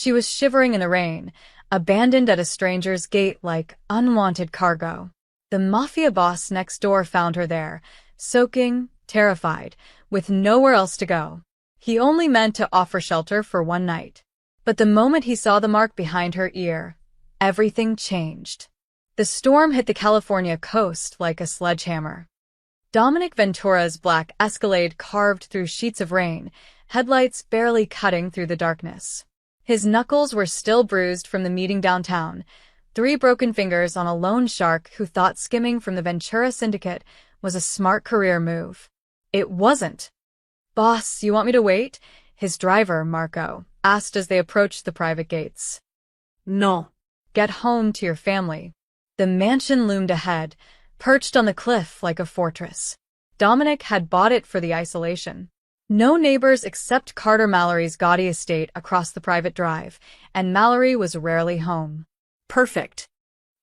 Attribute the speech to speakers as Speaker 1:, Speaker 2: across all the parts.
Speaker 1: She was shivering in the rain, abandoned at a stranger's gate like unwanted cargo. The Mafia boss next door found her there, soaking, terrified, with nowhere else to go. He only meant to offer shelter for one night. But the moment he saw the mark behind her ear, everything changed. The storm hit the California coast like a sledgehammer. Dominic Ventura's black Escalade carved through sheets of rain, headlights barely cutting through the darkness. His knuckles were still bruised from the meeting downtown, 3 broken fingers on a loan shark who thought skimming from the Ventura Syndicate was a smart career move. It wasn't. "Boss, you want me to wait?" his driver, Marco, asked as they approached the private gates.
Speaker 2: No.
Speaker 1: "Get home to your family." The mansion loomed ahead, perched on the cliff like a fortress. Dominic had bought it for the isolation. No neighbors except Carter Mallory's gaudy estate across the private drive, and Mallory was rarely home.
Speaker 2: Perfect.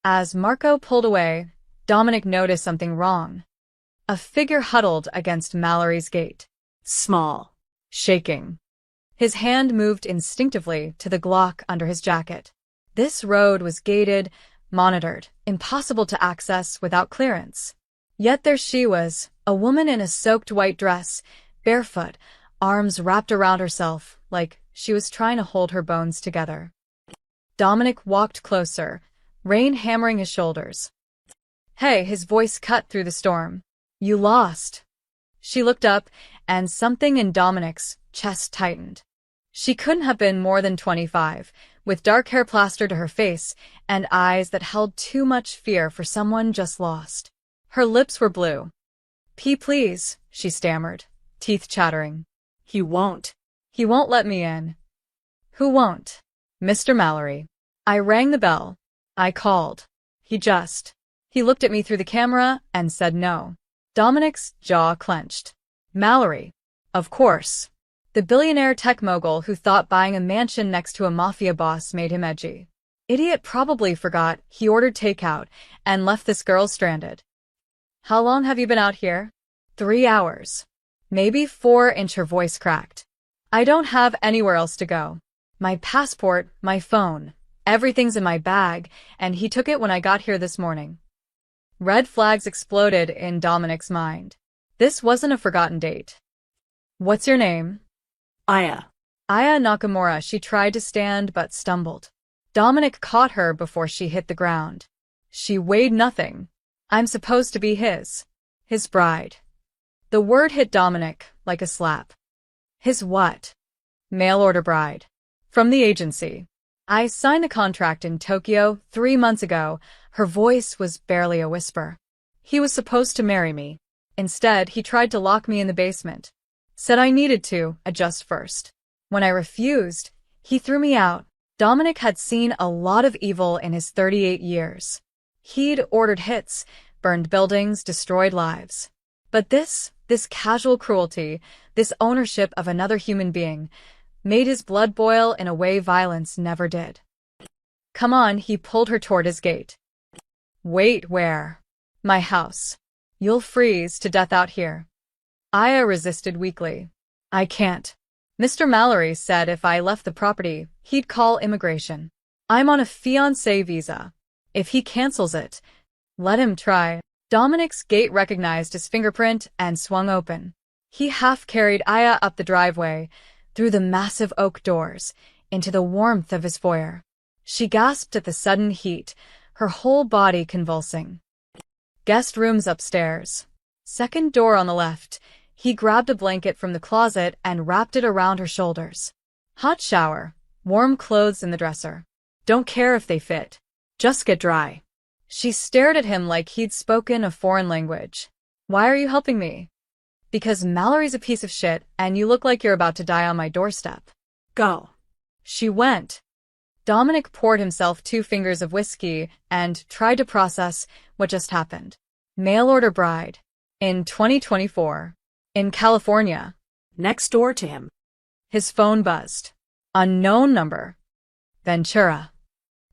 Speaker 1: As Marco pulled away, Dominic noticed something wrong. A figure huddled against Mallory's gate.
Speaker 2: Small.
Speaker 1: Shaking. His hand moved instinctively to the Glock under his jacket. This road was gated, monitored, impossible to access without clearance. Yet there she was, a woman in a soaked white dress, barefoot, arms wrapped around herself like she was trying to hold her bones together. Dominic walked closer, rain hammering his shoulders. "Hey," his voice cut through the storm. "You lost." She looked up, and something in Dominic's chest tightened. She couldn't have been more than 25, with dark hair plastered to her face and eyes that held too much fear for someone just lost. Her lips were blue. Please," she stammered, teeth chattering.
Speaker 2: He won't.
Speaker 1: "He won't let me in." "Who won't?" "Mr. Mallory." I rang the bell. I called. He looked at me through the camera and said no. Dominic's jaw clenched. Mallory. Of course. The billionaire tech mogul who thought buying a mansion next to a mafia boss made him edgy. Idiot probably forgot he ordered takeout and left this girl stranded. "How long have you been out here?" 3 hours. Maybe 4. Her voice cracked. "I don't have anywhere else to go. My passport, my phone, everything's in my bag, and he took it when I got here this morning." Red flags exploded in Dominic's mind. This wasn't a forgotten date. "What's your name?"
Speaker 2: Aya.
Speaker 1: Aya Nakamura. She tried to stand but stumbled. Dominic caught her before she hit the ground. She weighed nothing. "I'm supposed to be his bride." The word hit Dominic like a slap. His what? Mail order bride. From the agency. "I signed the contract in Tokyo 3 months ago." Her voice was barely a whisper. "He was supposed to marry me. Instead, he tried to lock me in the basement. Said I needed to adjust first. When I refused, he threw me out." Dominic had seen a lot of evil in his 38 years. He'd ordered hits, burned buildings, destroyed lives. But this casual cruelty, this ownership of another human being, made his blood boil in a way violence never did. "Come on," he pulled her toward his gate. "Wait, where?" "My house. You'll freeze to death out here." Aya resisted weakly. "I can't. Mr. Mallory said if I left the property, he'd call immigration. I'm on a fiancé visa. If he cancels it, let him try." Dominic's gate recognized his fingerprint and swung open. He half-carried Aya up the driveway, through the massive oak doors, into the warmth of his foyer. She gasped at the sudden heat, her whole body convulsing. "Guest rooms upstairs. Second door on the left." He grabbed a blanket from the closet and wrapped it around her shoulders. "Hot shower, warm clothes in the dresser. Don't care if they fit. Just get dry." She stared at him like he'd spoken a foreign language. "Why are you helping me?" "Because Mallory's a piece of shit and you look like you're about to die on my doorstep."
Speaker 2: Go.
Speaker 1: She went. Dominic poured himself 2 fingers of whiskey and tried to process what just happened. Mail order bride. In 2024. In California.
Speaker 2: Next door to him.
Speaker 1: His phone buzzed. Unknown number. Ventura.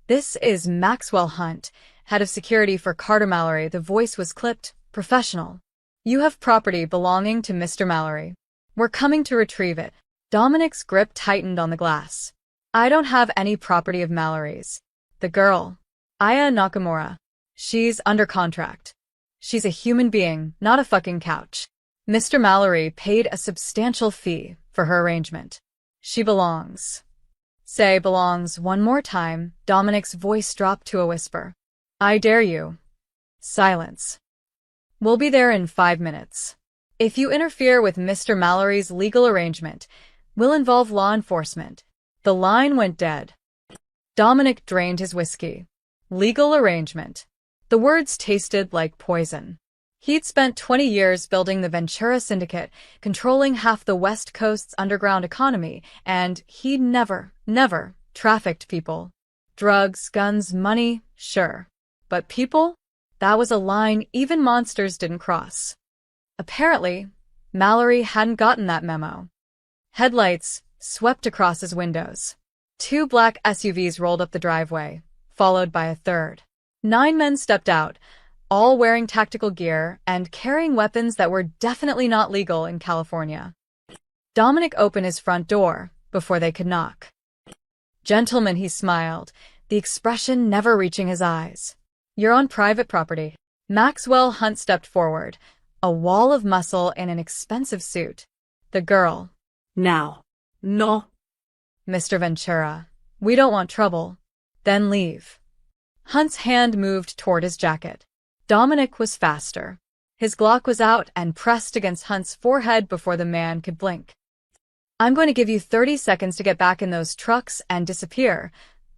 Speaker 1: "This is Maxwell Hunt, head of security for Carter Mallory." The voice was clipped, professional. "You have property belonging to Mr. Mallory. We're coming to retrieve it." Dominic's grip tightened on the glass. I don't have any property of Mallory's. The girl, Aya Nakamura. She's under contract. She's a human being, not a fucking couch. Mr. Mallory paid a substantial fee for her arrangement. She belongs. Say belongs one more time. Dominic's voice dropped to a whisper. I dare you. Silence. We'll be there in 5 minutes. If you interfere with Mr. Mallory's legal arrangement, we'll involve law enforcement. The line went dead. Dominic drained his whiskey. Legal arrangement. The words tasted like poison. He'd spent 20 years building the Ventura Syndicate, controlling half the West Coast's underground economy, and he'd never trafficked people. Drugs, guns, money, sure. But people? That was a line even monsters didn't cross. Apparently, Mallory hadn't gotten that memo. Headlights swept across his windows. 2 black SUVs rolled up the driveway, followed by a third. 9 men stepped out, all wearing tactical gear and carrying weapons that were definitely not legal in California. Dominic opened his front door before they could knock. Gentlemen, he smiled, the expression never reaching his eyes. You're on private property. Maxwell Hunt stepped forward, a wall of muscle in an expensive suit. The girl.
Speaker 2: Now. No.
Speaker 1: Mr. Ventura, we don't want trouble. Then leave. Hunt's hand moved toward his jacket. Dominic was faster. His Glock was out and pressed against Hunt's forehead before the man could blink. I'm going to give you 30 seconds to get back in those trucks and disappear,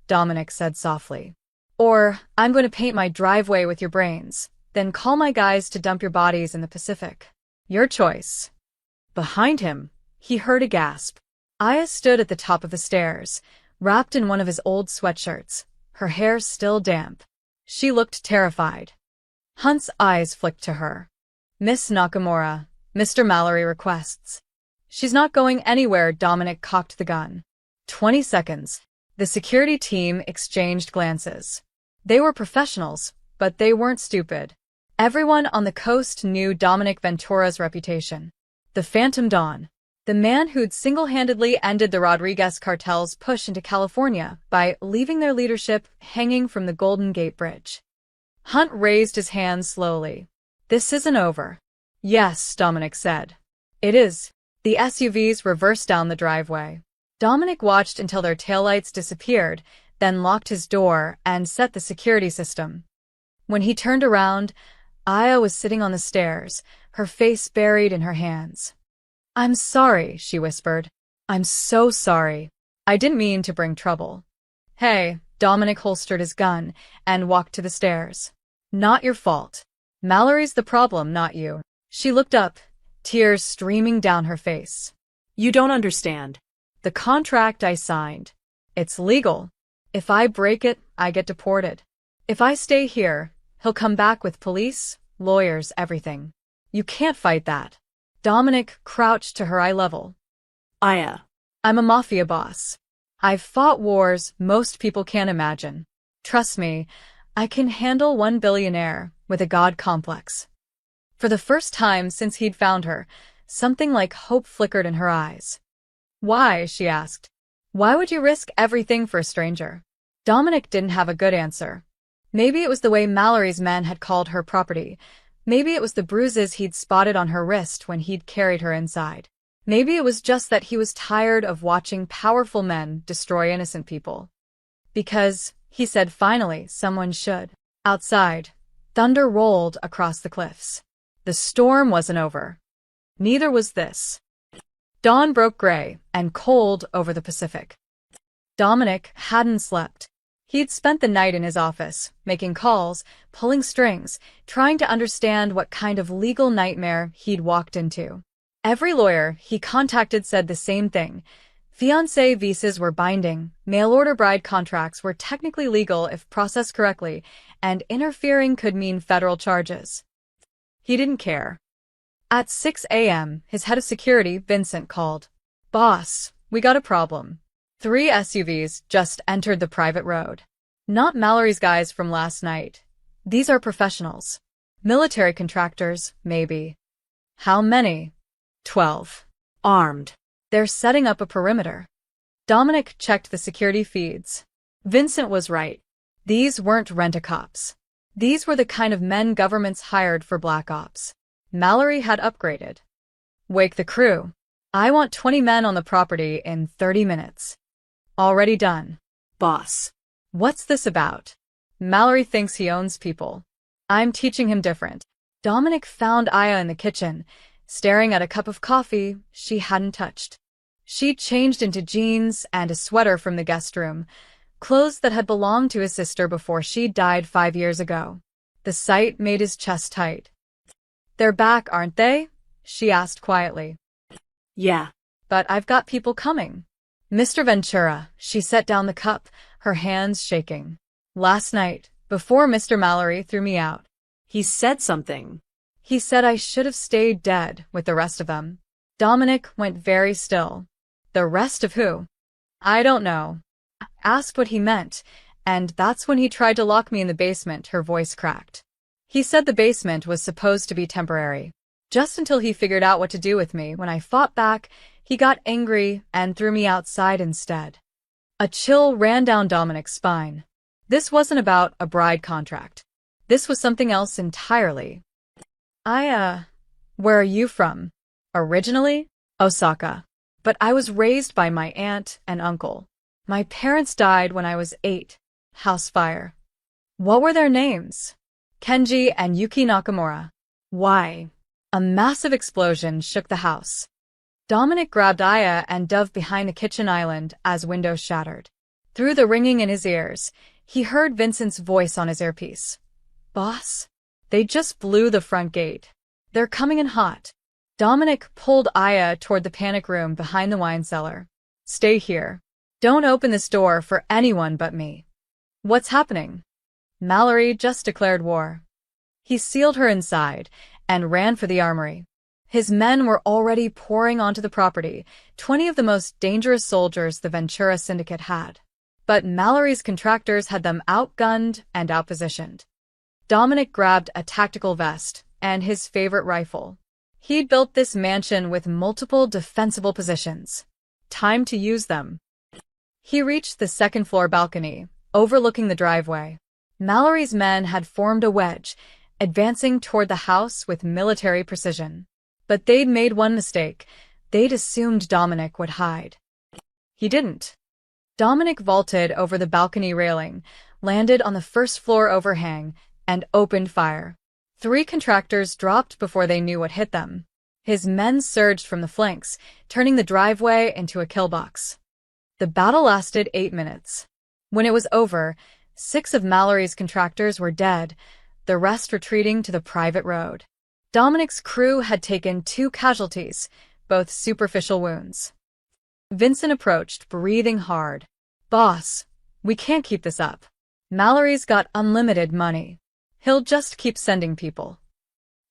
Speaker 1: Dominic said softly. Or I'm going to paint my driveway with your brains, then call my guys to dump your bodies in the Pacific. Your choice. Behind him, he heard a gasp. Aya stood at the top of the stairs, wrapped in one of his old sweatshirts, her hair still damp. She looked terrified. Hunt's eyes flicked to her. Miss Nakamura, Mr. Mallory requests. She's not going anywhere. Dominic cocked the gun. 20 seconds. The security team exchanged glances. They were professionals, but they weren't stupid. Everyone on the coast knew Dominic Ventura's reputation. The Phantom Don. The man who'd single-handedly ended the Rodriguez cartel's push into California by leaving their leadership hanging from the Golden Gate Bridge. Hunt raised his hand slowly. This isn't over. Yes, Dominic said. It is. The SUVs reversed down the driveway. Dominic watched until their taillights disappeared, then locked his door and set the security system. When he turned around, Aya was sitting on the stairs, her face buried in her hands. I'm sorry, she whispered. I'm so sorry. I didn't mean to bring trouble. Hey, Dominic holstered his gun and walked to the stairs. Not your fault. Mallory's the problem, not you. She looked up, tears streaming down her face.
Speaker 2: You don't understand.
Speaker 1: The contract I signed. It's legal. If I break it, I get deported. If I stay here, he'll come back with police, lawyers, everything. You can't fight that. Dominic crouched to her eye level.
Speaker 2: Aya.
Speaker 1: I'm a mafia boss. I've fought wars most people can't imagine. Trust me, I can handle one billionaire with a god complex. For the first time since he'd found her, something like hope flickered in her eyes. Why? She asked. Why would you risk everything for a stranger? Dominic didn't have a good answer. Maybe it was the way Mallory's men had called her property. Maybe it was the bruises he'd spotted on her wrist when he'd carried her inside. Maybe it was just that he was tired of watching powerful men destroy innocent people. Because, he said finally, someone should. Outside, thunder rolled across the cliffs. The storm wasn't over. Neither was this. Dawn broke gray and cold over the Pacific. Dominic hadn't slept. He'd spent the night in his office, making calls, pulling strings, trying to understand what kind of legal nightmare he'd walked into. Every lawyer he contacted said the same thing. Fiancé visas were binding, mail-order bride contracts were technically legal if processed correctly, and interfering could mean federal charges. He didn't care. At 6 a.m., his head of security, Vincent, called. Boss, we got a problem. 3 SUVs just entered the private road. Not Mallory's guys from last night. These are professionals. Military contractors, maybe. How many? 12.
Speaker 2: Armed.
Speaker 1: They're setting up a perimeter. Dominic checked the security feeds. Vincent was right. These weren't rent-a-cops. These were the kind of men governments hired for black ops. Mallory had upgraded. Wake the crew. I want 20 men on the property in 30 minutes. Already done.
Speaker 2: Boss.
Speaker 1: What's this about? Mallory thinks he owns people. I'm teaching him different. Dominic found Aya in the kitchen, staring at a cup of coffee she hadn't touched. She'd changed into jeans and a sweater from the guest room, clothes that had belonged to his sister before she died 5 years ago. The sight made his chest tight. They're back, aren't they? She asked quietly.
Speaker 2: Yeah.
Speaker 1: But I've got people coming. Mr. Ventura, she set down the cup, her hands shaking. Last night, before Mr. Mallory threw me out.
Speaker 2: He said something.
Speaker 1: He said I should have stayed dead with the rest of them. Dominic went very still. The rest of who? I don't know. Asked what he meant, and that's when he tried to lock me in the basement, her voice cracked. He said the basement was supposed to be temporary. Just until he figured out what to do with me. When I fought back, he got angry and threw me outside instead. A chill ran down Dominic's spine. This wasn't about a bride contract. This was something else entirely. Where are you from? Originally? Osaka. But I was raised by my aunt and uncle. My parents died when I was 8. House fire. What were their names? Kenji and Yuki Nakamura. Why? A massive explosion shook the house. Dominic grabbed Aya and dove behind the kitchen island as windows shattered. Through the ringing in his ears, he heard Vincent's voice on his earpiece. Boss? They just blew the front gate. They're coming in hot. Dominic pulled Aya toward the panic room behind the wine cellar. Stay here. Don't open this door for anyone but me. What's happening? Mallory just declared war. He sealed her inside and ran for the armory. His men were already pouring onto the property, 20 of the most dangerous soldiers the Ventura Syndicate had. But Mallory's contractors had them outgunned and outpositioned. Dominic grabbed a tactical vest and his favorite rifle. He'd built this mansion with multiple defensible positions. Time to use them. He reached the second-floor balcony, overlooking the driveway. Mallory's men had formed a wedge, advancing toward the house with military precision. But they'd made one mistake. They'd assumed Dominic would hide. He didn't. Dominic vaulted over the balcony railing, landed on the first-floor overhang, and opened fire. 3 contractors dropped before they knew what hit them. His men surged from the flanks, turning the driveway into a kill box. The battle lasted 8 minutes. When it was over, 6 of Mallory's contractors were dead, the rest retreating to the private road. Dominic's crew had taken 2 casualties, both superficial wounds. Vincent approached, breathing hard. Boss, we can't keep this up. Mallory's got unlimited money. He'll just keep sending people.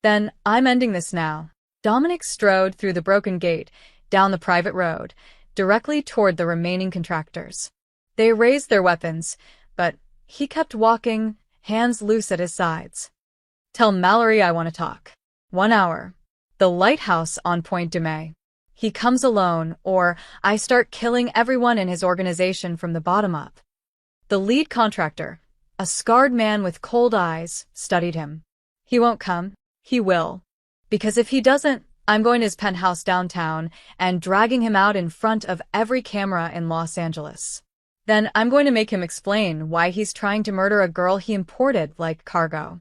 Speaker 1: Then, I'm ending this now. Dominic strode through the broken gate, down the private road, directly toward the remaining contractors. They raised their weapons, but he kept walking, hands loose at his sides. Tell Mallory I want to talk. 1 hour. The lighthouse on Point de Mai. He comes alone, or I start killing everyone in his organization from the bottom up. The lead contractor, a scarred man with cold eyes, studied him. He won't come. He will. Because if he doesn't, I'm going to his penthouse downtown and dragging him out in front of every camera in Los Angeles. Then I'm going to make him explain why he's trying to murder a girl he imported like cargo.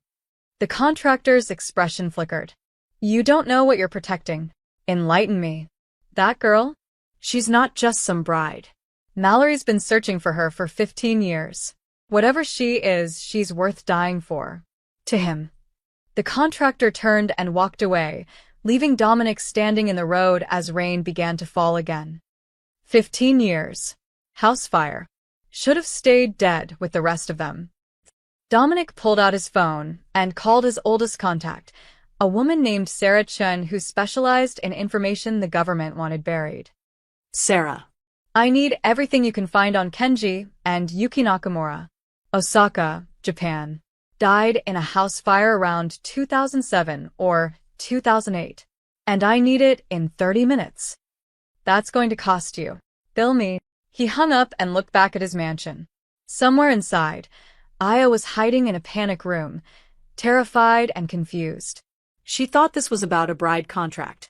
Speaker 1: The contractor's expression flickered. You don't know what you're protecting. Enlighten me. That girl? She's not just some bride. Mallory's been searching for her for 15 years. Whatever she is, she's worth dying for. To him. The contractor turned and walked away, leaving Dominic standing in the road as rain began to fall again. 15 years. House fire. Should have stayed dead with the rest of them. Dominic pulled out his phone and called his oldest contact, a woman named Sarah Chun who specialized in information the government wanted buried.
Speaker 2: Sarah.
Speaker 1: I need everything you can find on Kenji and Yuki Nakamura. Osaka, Japan. Died in a house fire around 2007 or 2008. And I need it in 30 minutes. That's going to cost you. Bill me. He hung up and looked back at his mansion. Somewhere inside, Aya was hiding in a panic room, terrified and confused.
Speaker 2: She thought this was about a bride contract.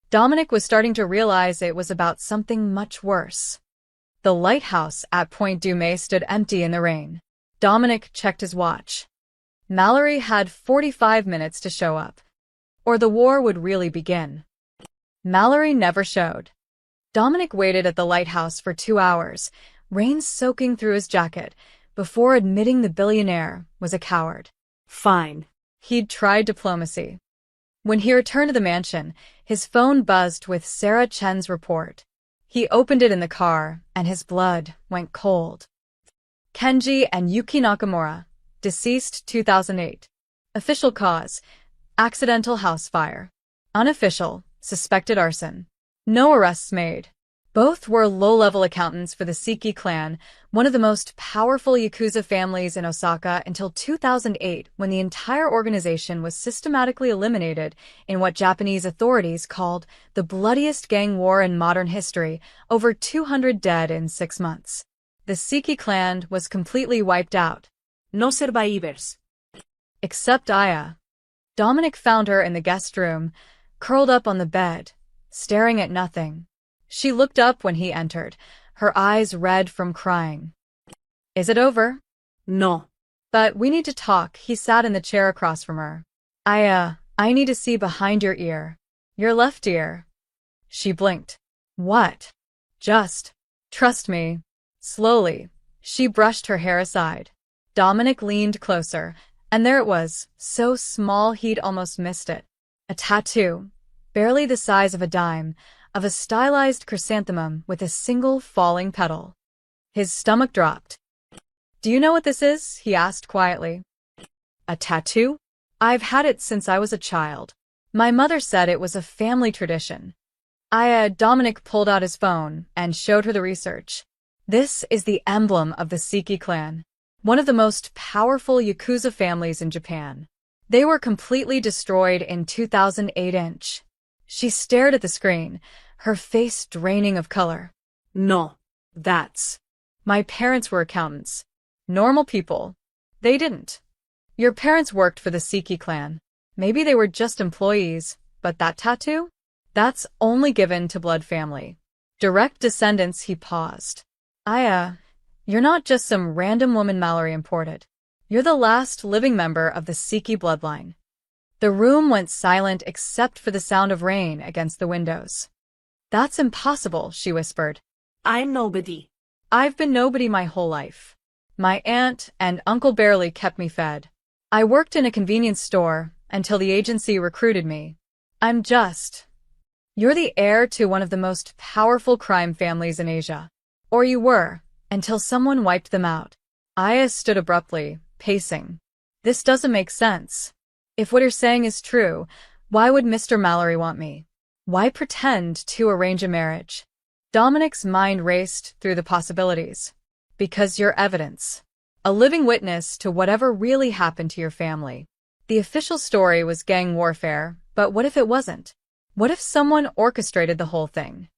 Speaker 1: Dominic was starting to realize it was about something much worse. The lighthouse at Point Dume stood empty in the rain. Dominic checked his watch. Mallory had 45 minutes to show up, or the war would really begin. Mallory never showed. Dominic waited at the lighthouse for 2 hours, rain soaking through his jacket, before admitting the billionaire was a coward.
Speaker 2: Fine.
Speaker 1: He'd tried diplomacy. When he returned to the mansion, his phone buzzed with Sarah Chen's report. He opened it in the car, and his blood went cold. Kenji and Yuki Nakamura, deceased 2008. Official cause, accidental house fire. Unofficial, suspected arson. No arrests made. Both were low-level accountants for the Seki clan, one of the most powerful Yakuza families in Osaka until 2008, when the entire organization was systematically eliminated in what Japanese authorities called the bloodiest gang war in modern history, over 200 dead in 6 months. The Seki clan was completely wiped out.
Speaker 2: No survivors.
Speaker 1: Except Aya. Dominic found her in the guest room, curled up on the bed, staring at nothing. She looked up when he entered, her eyes red from crying. Is it over?
Speaker 2: No.
Speaker 1: But we need to talk. He sat in the chair across from her. I need to see behind your ear. Your left ear. She blinked. What? Just trust me. Slowly, she brushed her hair aside. Dominic leaned closer, and there it was, so small he'd almost missed it. A tattoo, barely the size of a dime, of a stylized chrysanthemum with a single falling petal. His stomach dropped. Do you know what this is? He asked quietly. A tattoo? I've had it since I was a child. My mother said it was a family tradition. Dominic pulled out his phone and showed her the research. This is the emblem of the Seki clan, one of the most powerful Yakuza families in Japan. They were completely destroyed in 2008. She stared at the screen, her face draining of color.
Speaker 2: No. That's...
Speaker 1: My parents were accountants. Normal people. They didn't. Your parents worked for the Seki clan. Maybe they were just employees, but that tattoo? That's only given to blood family. Direct descendants. He paused. You're not just some random woman Mallory imported. You're the last living member of the Seki bloodline. The room went silent except for the sound of rain against the windows. That's impossible, she whispered.
Speaker 2: I'm nobody.
Speaker 1: I've been nobody my whole life. My aunt and uncle barely kept me fed. I worked in a convenience store until the agency recruited me. You're the heir to one of the most powerful crime families in Asia. Or you were, until someone wiped them out. Aya stood abruptly, pacing. This doesn't make sense. If what you're saying is true, why would Mr. Mallory want me? Why pretend to arrange a marriage? Dominic's mind raced through the possibilities. Because you're evidence. A living witness to whatever really happened to your family. The official story was gang warfare, but what if it wasn't? What if someone orchestrated the whole thing?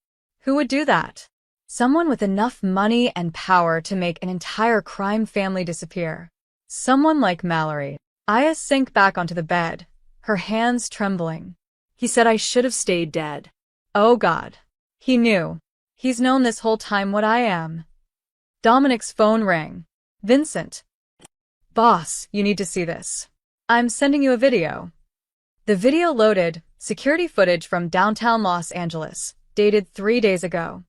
Speaker 1: Who would do that? Someone with enough money and power to make an entire crime family disappear. Someone like Mallory. Aya sank back onto the bed, her hands trembling.
Speaker 2: He said I should have stayed dead.
Speaker 1: Oh God. He knew. He's known this whole time what I am. Dominic's phone rang. Vincent. Boss, you need to see this. I'm sending you a video. The video loaded, security footage from downtown Los Angeles, dated 3 days ago.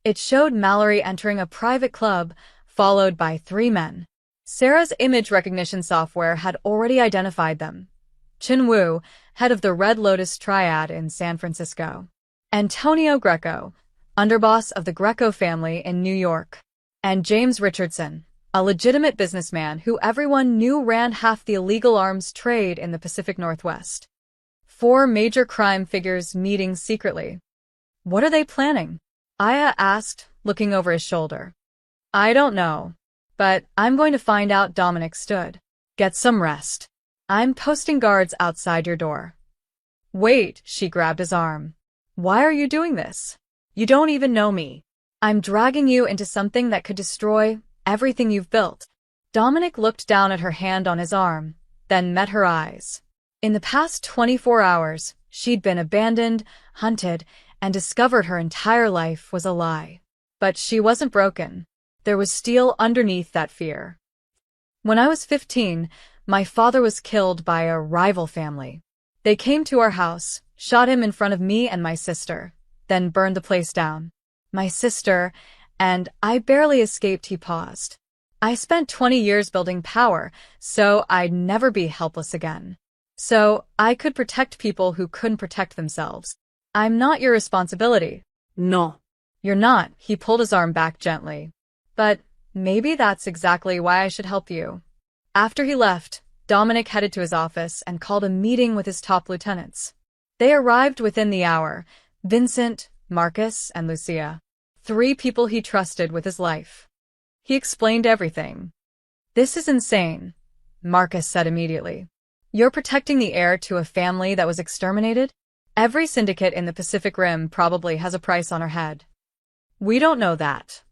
Speaker 1: It showed Mallory entering a private club, followed by 3 men. Sarah's image recognition software had already identified them. Chin Wu, head of the Red Lotus Triad in San Francisco. Antonio Greco, underboss of the Greco family in New York. And James Richardson, a legitimate businessman who everyone knew ran half the illegal arms trade in the Pacific Northwest. 4 major crime figures meeting secretly. What are they planning? Aya asked, looking over his shoulder. I don't know. But I'm going to find out. Dominic stood. Get some rest. I'm posting guards outside your door. Wait, she grabbed his arm. Why are you doing this? You don't even know me. I'm dragging you into something that could destroy everything you've built. Dominic looked down at her hand on his arm, then met her eyes. In the past 24 hours, she'd been abandoned, hunted, and discovered her entire life was a lie. But she wasn't broken. There was steel underneath that fear. When I was 15, my father was killed by a rival family. They came to our house, shot him in front of me and my sister, then burned the place down. My sister, and I barely escaped. He paused. I spent 20 years building power, so I'd never be helpless again. So I could protect people who couldn't protect themselves. I'm not your responsibility.
Speaker 2: No.
Speaker 1: You're not. He pulled his arm back gently. But maybe that's exactly why I should help you. After he left, Dominic headed to his office and called a meeting with his top lieutenants. They arrived within the hour: Vincent, Marcus, and Lucia. 3 people he trusted with his life. He explained everything. This is insane, Marcus said immediately. You're protecting the heir to a family that was exterminated? Every syndicate in the Pacific Rim probably has a price on her head. We don't know that.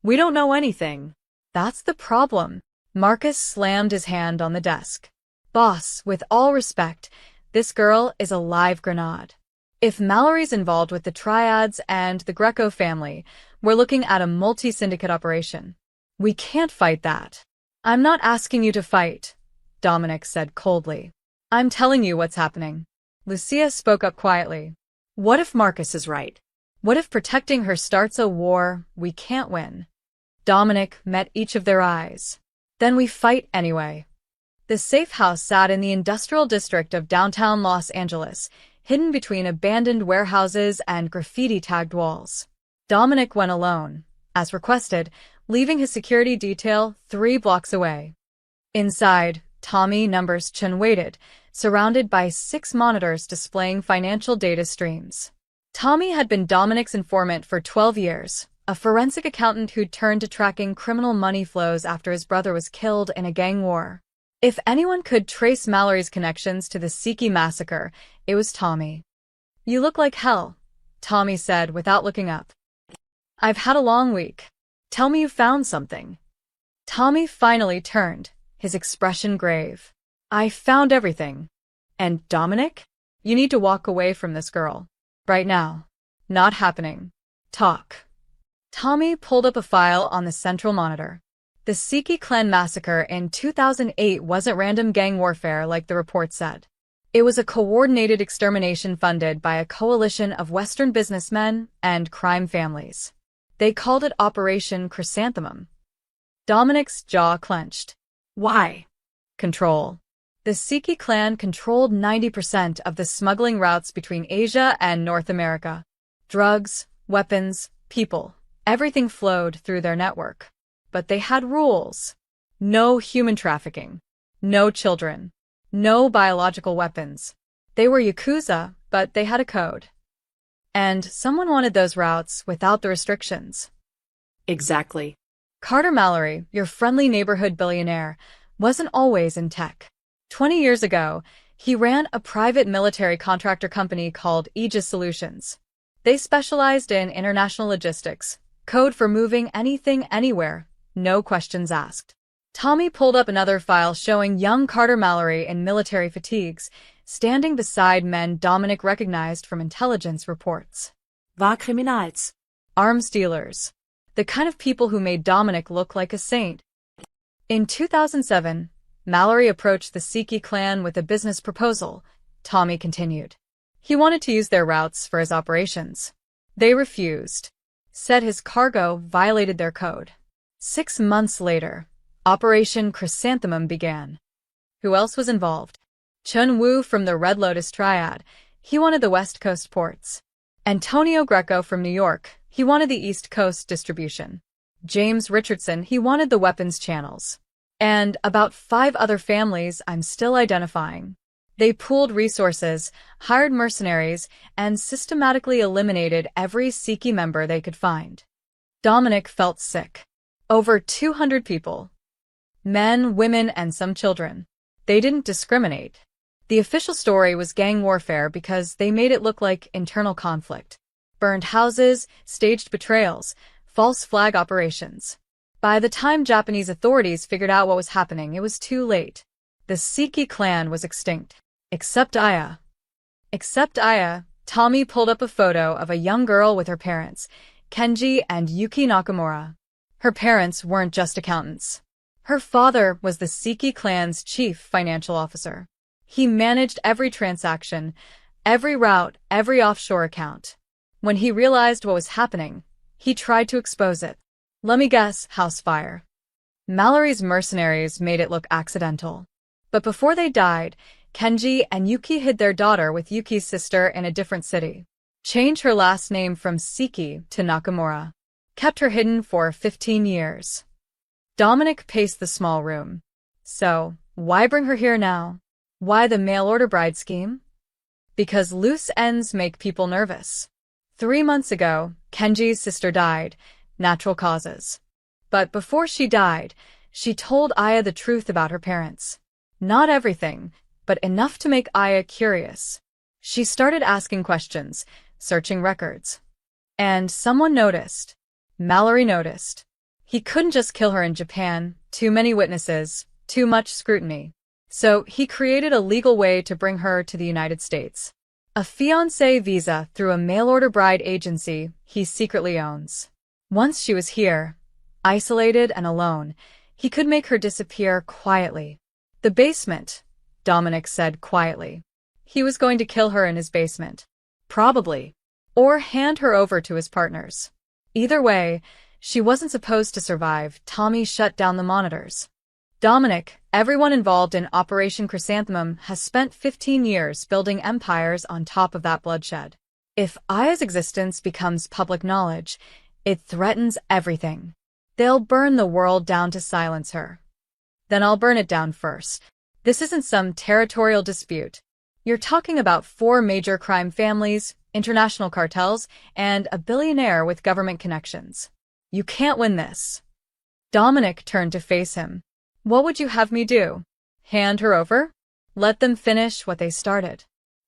Speaker 1: We don't know anything. That's the problem. Marcus slammed his hand on the desk. Boss, with all respect, this girl is a live grenade. If Mallory's involved with the Triads and the Greco family, we're looking at a multi-syndicate operation. We can't fight that. I'm not asking you to fight, Dominic said coldly. I'm telling you what's happening. Lucia spoke up quietly.
Speaker 2: What if Marcus is right?
Speaker 1: What if protecting her starts a war we can't win? Dominic met each of their eyes. Then we fight anyway. The safe house sat in the industrial district of downtown Los Angeles, hidden between abandoned warehouses and graffiti-tagged walls. Dominic went alone, as requested, leaving his security detail 3 blocks away. Inside, Tommy Numbers Chen waited, surrounded by 6 monitors displaying financial data streams. Tommy had been Dominic's informant for 12 years, a forensic accountant who'd turned to tracking criminal money flows after his brother was killed in a gang war. If anyone could trace Mallory's connections to the Siki massacre, it was Tommy. You look like hell, Tommy said without looking up. I've had a long week. Tell me you found something. Tommy finally turned, his expression grave. I found everything. And Dominic? You need to walk away from this girl. Right now. Not happening. Talk. Tommy pulled up a file on the central monitor. The Siki clan massacre in 2008 wasn't random gang warfare like the report said. It was a coordinated extermination funded by a coalition of Western businessmen and crime families. They called it Operation Chrysanthemum. Dominic's jaw clenched.
Speaker 2: Why?
Speaker 1: Control. The Siki clan controlled 90% of the smuggling routes between Asia and North America. Drugs, weapons, people, everything flowed through their network. But they had rules. No human trafficking. No children. No biological weapons. They were Yakuza, but they had a code. And someone wanted those routes without the restrictions.
Speaker 2: Exactly.
Speaker 1: Carter Mallory, your friendly neighborhood billionaire, wasn't always in tech. 20 years ago, he ran a private military contractor company called Aegis Solutions. They specialized in international logistics, code for moving anything anywhere, no questions asked. Tommy pulled up another file showing young Carter Mallory in military fatigues, standing beside men Dominic recognized from intelligence reports.
Speaker 2: War criminals.
Speaker 1: Arms dealers. The kind of people who made Dominic look like a saint. In 2007, Mallory approached the Siki clan with a business proposal, Tommy continued. He wanted to use their routes for his operations. They refused. Said his cargo violated their code. 6 months later, Operation Chrysanthemum began. Who else was involved? Chun Wu from the Red Lotus Triad. He wanted the West Coast ports. Antonio Greco from New York. He wanted the East Coast distribution. James Richardson. He wanted the weapons channels. And about 5 other families I'm still identifying. They pooled resources, hired mercenaries, and systematically eliminated every Siki member they could find. Dominic felt sick. Over 200 people. Men, women, and some children. They didn't discriminate. The official story was gang warfare because they made it look like internal conflict. Burned houses, staged betrayals, false flag operations. By the time Japanese authorities figured out what was happening, it was too late. The Siki clan was extinct. Except Aya. Except Aya, Tommy pulled up a photo of a young girl with her parents, Kenji and Yuki Nakamura. Her parents weren't just accountants. Her father was the Siki clan's chief financial officer. He managed every transaction, every route, every offshore account. When he realized what was happening, he tried to expose it. Let me guess, house fire. Mallory's mercenaries made it look accidental. But before they died, Kenji and Yuki hid their daughter with Yuki's sister in a different city. Changed her last name from Siki to Nakamura. Kept her hidden for 15 years. Dominic paced the small room. So, why bring her here now? Why the mail-order bride scheme? Because loose ends make people nervous. 3 months ago, Kenji's sister died, natural causes. But before she died, she told Aya the truth about her parents. Not everything, but enough to make Aya curious. She started asking questions, searching records. And someone noticed. Mallory noticed. He couldn't just kill her in Japan, too many witnesses, too much scrutiny. So he created a legal way to bring her to the United States. A fiancé visa through a mail-order bride agency he secretly owns. Once she was here, isolated and alone, he could make her disappear quietly. The basement, Dominic said quietly. He was going to kill her in his basement. Probably. Or hand her over to his partners. Either way, she wasn't supposed to survive. Tommy shut down the monitors. Dominic, everyone involved in Operation Chrysanthemum has spent 15 years building empires on top of that bloodshed. If Aya's existence becomes public knowledge, it threatens everything. They'll burn the world down to silence her. Then I'll burn it down first. This isn't some territorial dispute. You're talking about 4 major crime families, international cartels, and a billionaire with government connections. You can't win this. Dominic turned to face him. What would you have me do? Hand her over? Let them finish what they started.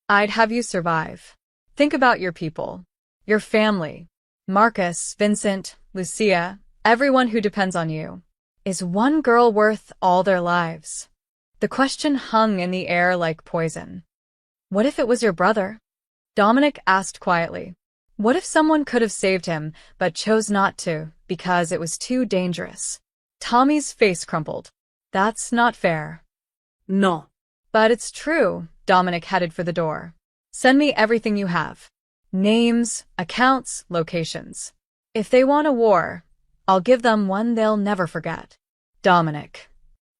Speaker 1: I'd have you survive. Think about your people. Your family. Marcus, Vincent, Lucia, everyone who depends on you. Is one girl worth all their lives? The question hung in the air like poison. What if it was your brother? Dominic asked quietly. What if someone could have saved him, but chose not to, because it was too dangerous? Tommy's face crumpled. That's not fair.
Speaker 2: No.
Speaker 1: But it's true. Dominic headed for the door. Send me everything you have. Names, accounts, locations. If they want a war, I'll give them one they'll never forget. Dominic.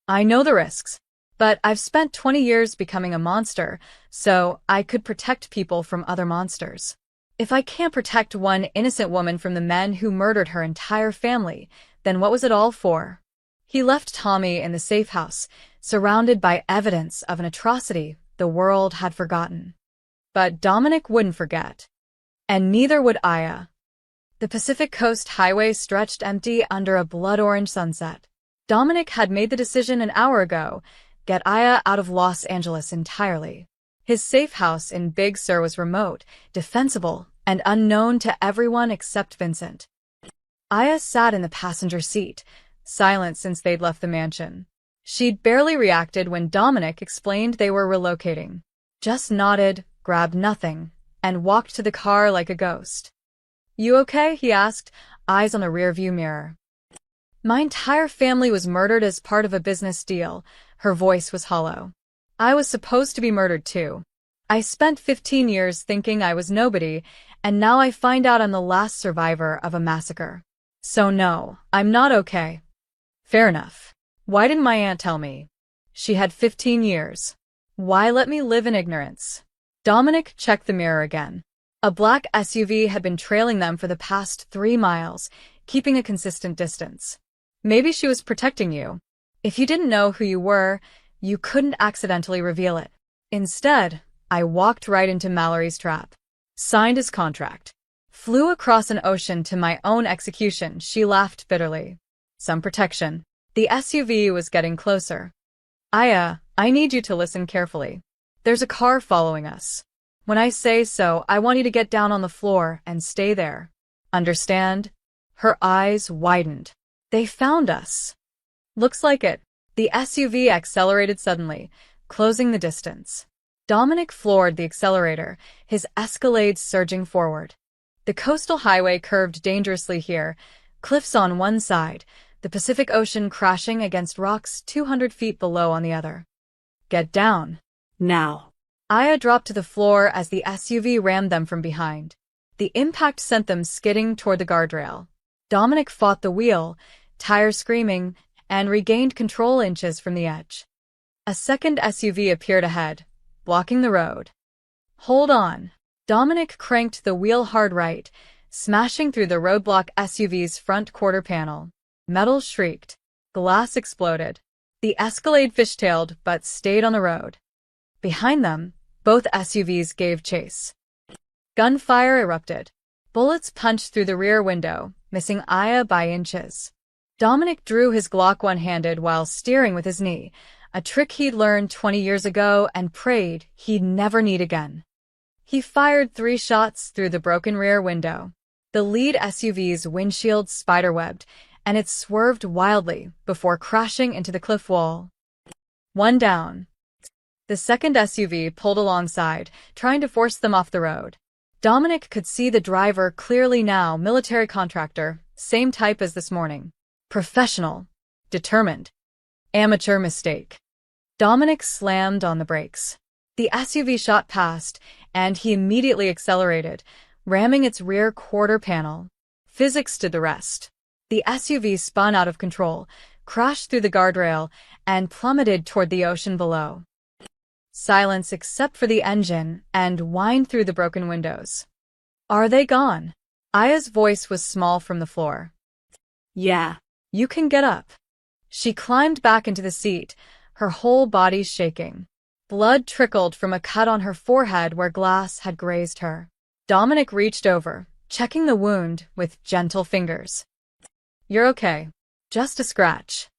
Speaker 1: I know the risks, but I've spent 20 years becoming a monster, so I could protect people from other monsters. If I can't protect one innocent woman from the men who murdered her entire family, then what was it all for? He left Tommy in the safe house, surrounded by evidence of an atrocity the world had forgotten. But Dominic wouldn't forget. And neither would Aya. The Pacific Coast Highway stretched empty under a blood-orange sunset. Dominic had made the decision an hour ago, get Aya out of Los Angeles entirely. His safe house in Big Sur was remote, defensible, and unknown to everyone except Vincent. Aya sat in the passenger seat, silent since they'd left the mansion. She'd barely reacted when Dominic explained they were relocating. Just nodded, grabbed nothing, and walked to the car like a ghost. You okay? He asked, eyes on the rearview mirror. My entire family was murdered as part of a business deal. Her voice was hollow. I was supposed to be murdered too. I spent 15 years thinking I was nobody, and now I find out I'm the last survivor of a massacre. So no, I'm not okay. Fair enough. Why didn't my aunt tell me? She had 15 years. Why let me live in ignorance? Dominic checked the mirror again. A black SUV had been trailing them for the past 3 miles, keeping a consistent distance. Maybe she was protecting you. If you didn't know who you were, you couldn't accidentally reveal it. Instead, I walked right into Mallory's trap. Signed his contract. Flew across an ocean to my own execution. She laughed bitterly. Some protection. The SUV was getting closer. Aya, I need you to listen carefully. There's a car following us. When I say so, I want you to get down on the floor and stay there. Understand? Her eyes widened. They found us. Looks like it. The SUV accelerated suddenly, closing the distance. Dominic floored the accelerator, his Escalade surging forward. The coastal highway curved dangerously here, cliffs on one side, the Pacific Ocean crashing against rocks 200 feet below on the other. Get down.
Speaker 2: Now.
Speaker 1: Aya dropped to the floor as the SUV rammed them from behind. The impact sent them skidding toward the guardrail. Dominic fought the wheel, tires screaming, and regained control inches from the edge. A second SUV appeared ahead, blocking the road. Hold on. Dominic cranked the wheel hard right, smashing through the roadblock SUV's front quarter panel. Metal shrieked. Glass exploded. The Escalade fishtailed but stayed on the road. Behind them, both SUVs gave chase. Gunfire erupted. Bullets punched through the rear window, missing Aya by inches. Dominic drew his Glock one-handed while steering with his knee, a trick he'd learned 20 years ago and prayed he'd never need again. He fired 3 shots through the broken rear window. The lead SUV's windshield spiderwebbed, and it swerved wildly before crashing into the cliff wall. One down. The second SUV pulled alongside, trying to force them off the road. Dominic could see the driver clearly now, military contractor, same type as this morning. Professional. Determined. Amateur mistake. Dominic slammed on the brakes. The SUV shot past, and he immediately accelerated, ramming its rear quarter panel. Physics did the rest. The SUV spun out of control, crashed through the guardrail, and plummeted toward the ocean below. Silence except for the engine, and whined through the broken windows. Are they gone? Aya's voice was small from the floor.
Speaker 2: Yeah.
Speaker 1: You can get up. She climbed back into the seat, her whole body shaking. Blood trickled from a cut on her forehead where glass had grazed her. Dominic reached over, checking the wound with gentle fingers. You're okay. Just a scratch.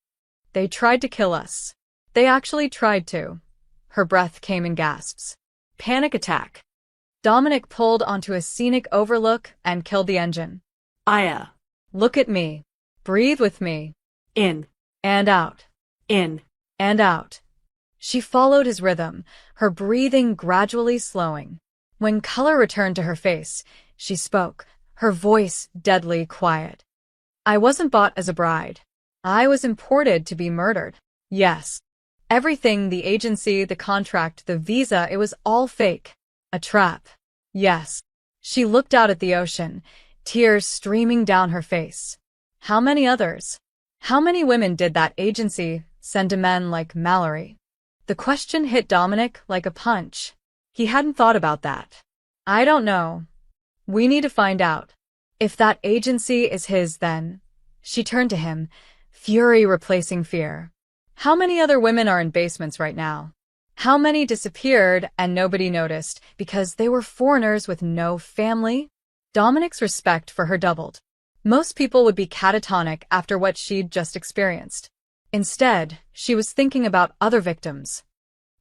Speaker 1: They tried to kill us. They actually tried to. Her breath came in gasps. Panic attack. Dominic pulled onto a scenic overlook and killed the engine.
Speaker 2: Aya.
Speaker 1: Look at me. Breathe with me.
Speaker 2: In.
Speaker 1: And out.
Speaker 2: In.
Speaker 1: And out. She followed his rhythm, her breathing gradually slowing. When color returned to her face, she spoke, her voice deadly quiet. I wasn't bought as a bride. I was imported to be murdered. Yes. Everything, the agency, the contract, the visa, it was all fake. A trap. Yes. She looked out at the ocean, tears streaming down her face. How many others? How many women did that agency send to men like Mallory? The question hit Dominic like a punch. He hadn't thought about that. I don't know. We need to find out. If that agency is his, then. She turned to him, fury replacing fear. How many other women are in basements right now? How many disappeared and nobody noticed because they were foreigners with no family? Dominic's respect for her doubled. Most people would be catatonic after what she'd just experienced. Instead, she was thinking about other victims.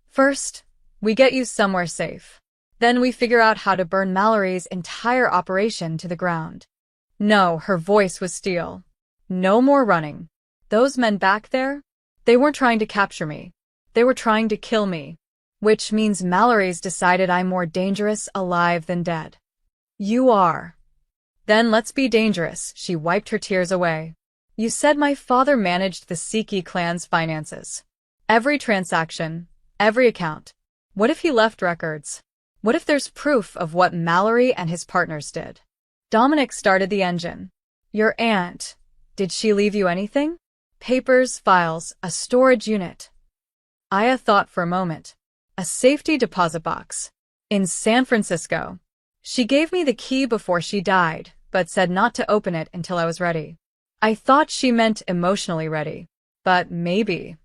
Speaker 1: First, we get you somewhere safe. Then we figure out how to burn Mallory's entire operation to the ground. No, her voice was steel. No more running. Those men back there? They weren't trying to capture me. They were trying to kill me. Which means Mallory's decided I'm more dangerous alive than dead. You are. Then let's be dangerous, she wiped her tears away. You said my father managed the Siki clan's finances. Every transaction, every account. What if he left records? What if there's proof of what Mallory and his partners did? Dominic started the engine. Your aunt, did she leave you anything? Papers, files, a storage unit. Aya thought for a moment. A safety deposit box. In San Francisco. She gave me the key before she died, but said not to open it until I was ready. I thought she meant emotionally ready. But maybe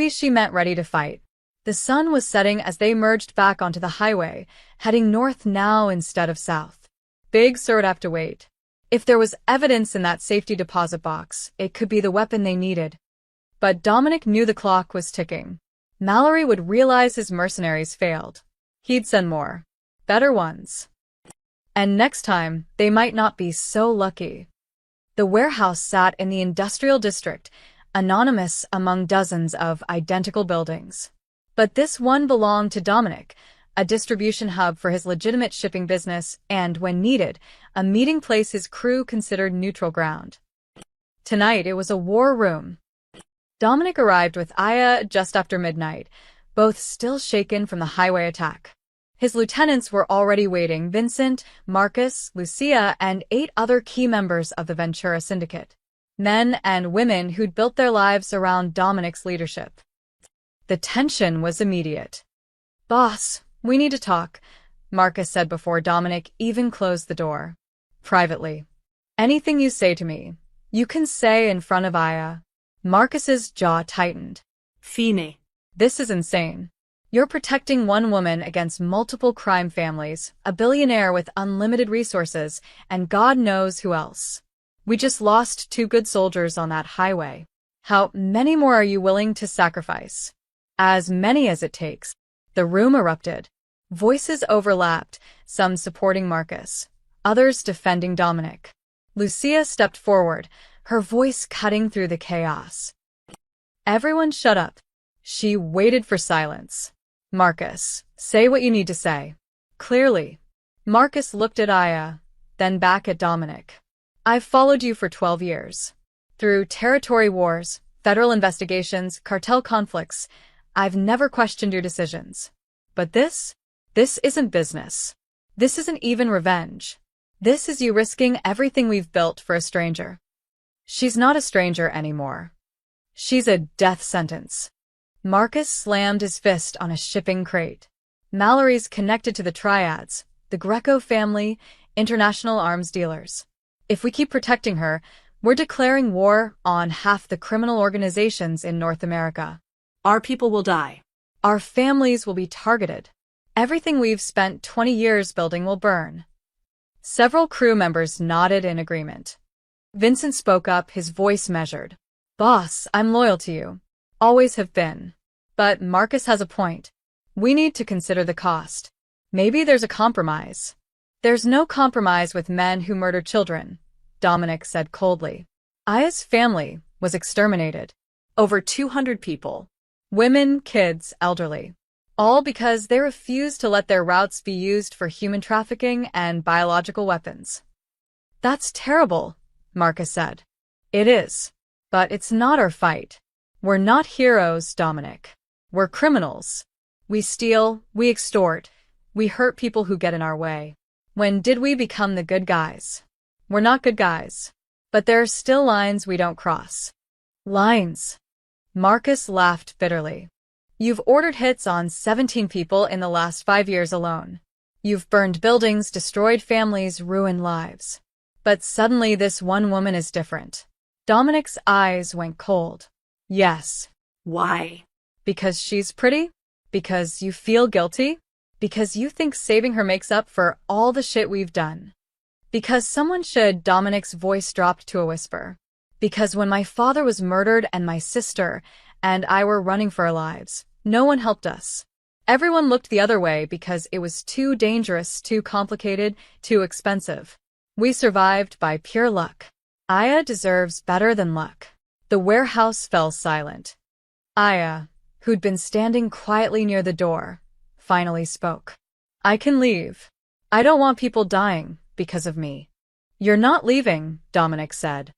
Speaker 1: she meant ready to fight. The sun was setting as they merged back onto the highway, heading north now instead of south. Big Sur would have to wait. If there was evidence in that safety deposit box, it could be the weapon they needed. But Dominic knew the clock was ticking. Mallory would realize his mercenaries failed. He'd send more. Better ones. And next time, they might not be so lucky. The warehouse sat in the industrial district, anonymous among dozens of identical buildings. But this one belonged to Dominic, a distribution hub for his legitimate shipping business and, when needed, a meeting place his crew considered neutral ground. Tonight it was a war room. Dominic arrived with Aya just after midnight, both still shaken from the highway attack. His lieutenants were already waiting: Vincent, Marcus, Lucia, and 8 other key members of the Ventura Syndicate. Men and women who'd built their lives around Dominic's leadership. The tension was immediate. "Boss, we need to talk," Marcus said before Dominic even closed the door. "Privately. Anything you say to me, you can say in front of Aya." Marcus's jaw tightened.
Speaker 2: Fine.
Speaker 1: "This is insane. You're protecting one woman against multiple crime families, a billionaire with unlimited resources, and God knows who else. We just lost 2 good soldiers on that highway. How many more are you willing to sacrifice?" "As many as it takes." The room erupted. Voices overlapped, some supporting Marcus, others defending Dominic. Lucia stepped forward, her voice cutting through the chaos. Everyone shut up. She waited for silence. "Marcus, say what you need to say. Clearly." Marcus looked at Aya, then back at Dominic. "I've followed you for 12 years. Through territory wars, federal investigations, cartel conflicts, I've never questioned your decisions. But this isn't business. This isn't even revenge. This is you risking everything we've built for a stranger." "She's not a stranger anymore. She's a death sentence." Marcus slammed his fist on a shipping crate. "Mallory's connected to the triads, the Greco family, international arms dealers. If we keep protecting her, we're declaring war on half the criminal organizations in North America.
Speaker 2: Our people will die.
Speaker 1: Our families will be targeted. Everything we've spent 20 years building will burn." Several crew members nodded in agreement. Vincent spoke up, his voice measured. "Boss, I'm loyal to you. Always have been. But Marcus has a point. We need to consider the cost. Maybe there's a compromise." "There's no compromise with men who murder children," Dominic said coldly. Aya's family was exterminated. Over 200 people. Women, kids, elderly. All because they refused to let their routes be used for human trafficking and biological weapons. "That's terrible," Marcus said. "It is. But it's not our fight. We're not heroes, Dominic. We're criminals. We steal, we extort, we hurt people who get in our way. When did we become the good guys? We're not good guys. But there are still lines we don't cross." "Lines?" Marcus laughed bitterly. "You've ordered hits on 17 people in the last 5 years alone. You've burned buildings, destroyed families, ruined lives. But suddenly this one woman is different." Dominic's eyes went cold. "Yes."
Speaker 2: Why?
Speaker 1: "Because she's pretty? Because you feel guilty? Because you think saving her makes up for all the shit we've done? Because someone should." Dominic's voice dropped to a whisper. "Because when my father was murdered and my sister and I were running for our lives, no one helped us. Everyone looked the other way because it was too dangerous, too complicated, too expensive. We survived by pure luck. Aya deserves better than luck." The warehouse fell silent. Aya, who'd been standing quietly near the door, finally spoke. "I can leave. I don't want people dying because of me." "You're not leaving," Dominic said.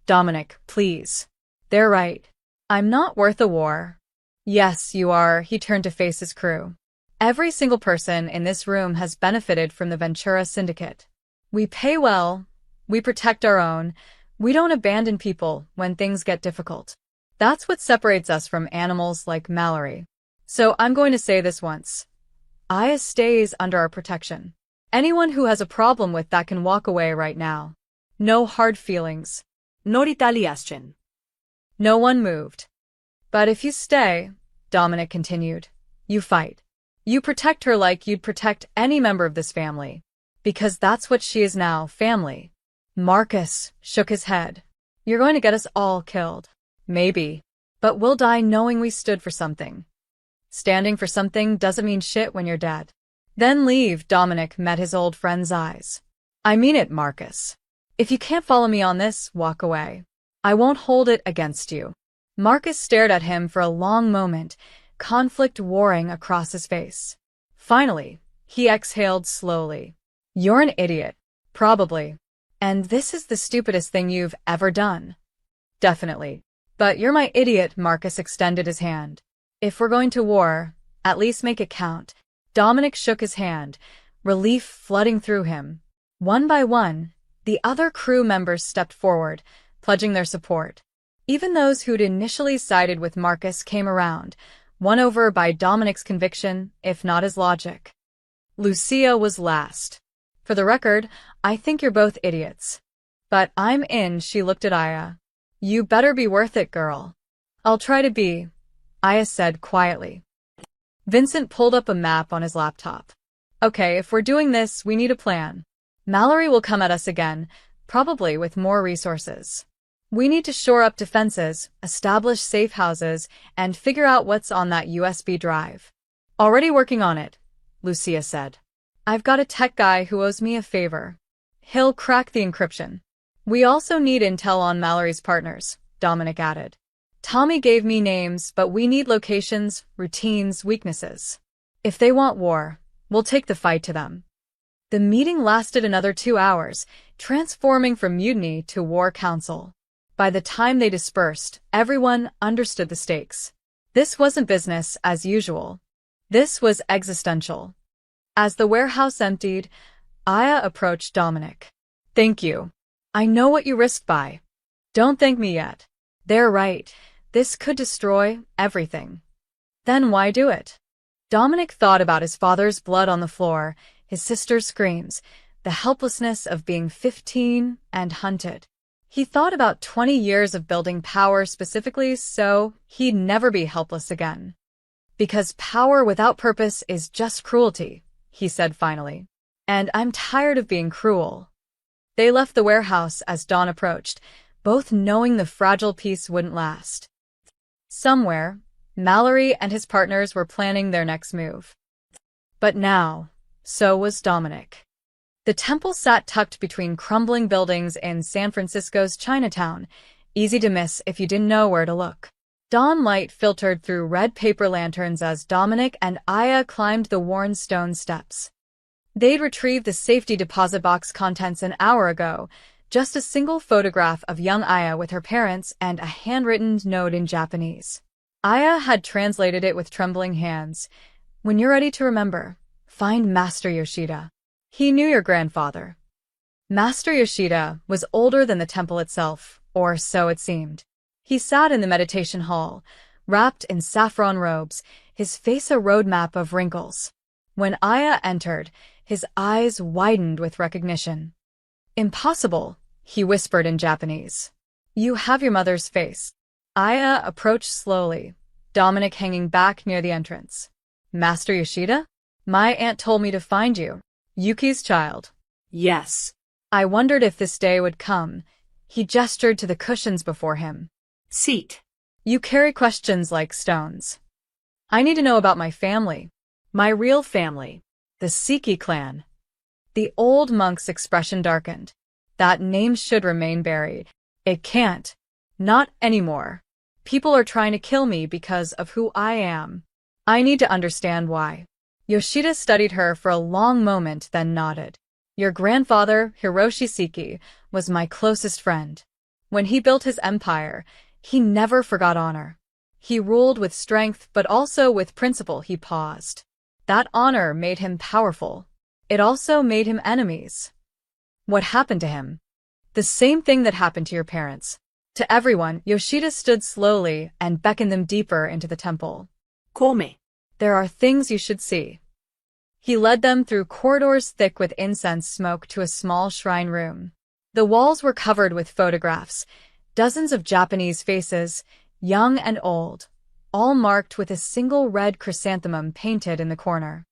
Speaker 1: "Dominic, please. They're right. I'm not worth a war." "Yes, you are." He turned to face his crew. "Every single person in this room has benefited from the Ventura Syndicate. We pay well, we protect our own, we don't abandon people when things get difficult. That's what separates us from animals like Mallory. So I'm going to say this once. Aya stays under our protection. Anyone who has a problem with that can walk away right now. No hard feelings."
Speaker 2: No retaliation.
Speaker 1: No one moved. "But if you stay," Dominic continued, "you fight. You protect her like you'd protect any member of this family. Because that's what she is now, family." Marcus shook his head. "You're going to get us all killed. Maybe. But we'll die knowing we stood for something. Standing for something doesn't mean shit when you're dead." "Then leave." Dominic met his old friend's eyes. "I mean it, Marcus. If you can't follow me on this, walk away. I won't hold it against you. Marcus stared at him for a long moment, conflict warring across his face. Finally, he exhaled slowly. You're an idiot. Probably. And this is the stupidest thing you've ever done. Definitely. But you're my idiot, Marcus extended his hand. If we're going to war, at least make it count. Dominic shook his hand, relief flooding through him. One by one, the other crew members stepped forward, pledging their support. Even those who'd initially sided with Marcus came around, won over by Dominic's conviction, if not his logic. Lucia was last. For the record, I think you're both idiots. But I'm in, she looked at Aya. You better be worth it, girl. I'll try to be, Aya said quietly. Vincent pulled up a map on his laptop. Okay, if we're doing this, we need a plan. Mallory will come at us again, probably with more resources. We need to shore up defenses, establish safe houses, and figure out what's on that USB drive. Already working on it, Lucia said. I've got a tech guy who owes me a favor. He'll crack the encryption. We also need intel on Mallory's partners, Dominic added. Tommy gave me names, but we need locations, routines, weaknesses. If they want war, we'll take the fight to them. The meeting lasted another 2 hours, transforming from mutiny to war council. By the time they dispersed, everyone understood the stakes. This wasn't business as usual. This was existential. As the warehouse emptied, Aya approached Dominic. Thank you. I know what you risked by. Don't thank me yet. They're right. This could destroy everything. Then why do it? Dominic thought about his father's blood on the floor, his sister's screams, the helplessness of being 15 and hunted. He thought about 20 years of building power specifically so he'd never be helpless again. Because power without purpose is just cruelty, he said finally. And I'm tired of being cruel. They left the warehouse as dawn approached, both knowing the fragile peace wouldn't last. Somewhere, Mallory and his partners were planning their next move. But now, so was Dominic. The temple sat tucked between crumbling buildings in San Francisco's Chinatown, easy to miss if you didn't know where to look. Dawn light filtered through red paper lanterns as Dominic and Aya climbed the worn stone steps. They'd retrieved the safety deposit box contents an hour ago, just a single photograph of young Aya with her parents and a handwritten note in Japanese. Aya had translated it with trembling hands. When you're ready to remember, find Master Yoshida. He knew your grandfather. Master Yoshida was older than the temple itself, or so it seemed. He sat in the meditation hall, wrapped in saffron robes, his face a roadmap of wrinkles. When Aya entered, his eyes widened with recognition. Impossible, he whispered in Japanese. You have your mother's face. Aya approached slowly, Dominic hanging back near the entrance. Master Yoshida? My aunt told me to find you. Yuki's child.
Speaker 2: Yes.
Speaker 1: I wondered if this day would come. He gestured to the cushions before him.
Speaker 2: Seat.
Speaker 1: You carry questions like stones. I need to know about my family. My real family. The Siki clan. The old monk's expression darkened. That name should remain buried. It can't. Not anymore. People are trying to kill me because of who I am. I need to understand why. Yoshida studied her for a long moment, then nodded. Your grandfather, Hiroshi Siki, was my closest friend. When he built his empire, he never forgot honor. He ruled with strength, but also with principle. He paused. That honor made him powerful. It also made him enemies. What happened to him? The same thing that happened to your parents. To everyone, Yoshida stood slowly and beckoned them deeper into the temple.
Speaker 2: Come.
Speaker 1: There are things you should see. He led them through corridors thick with incense smoke to a small shrine room. The walls were covered with photographs, dozens of Japanese faces, young and old, all marked with a single red chrysanthemum painted in the corner.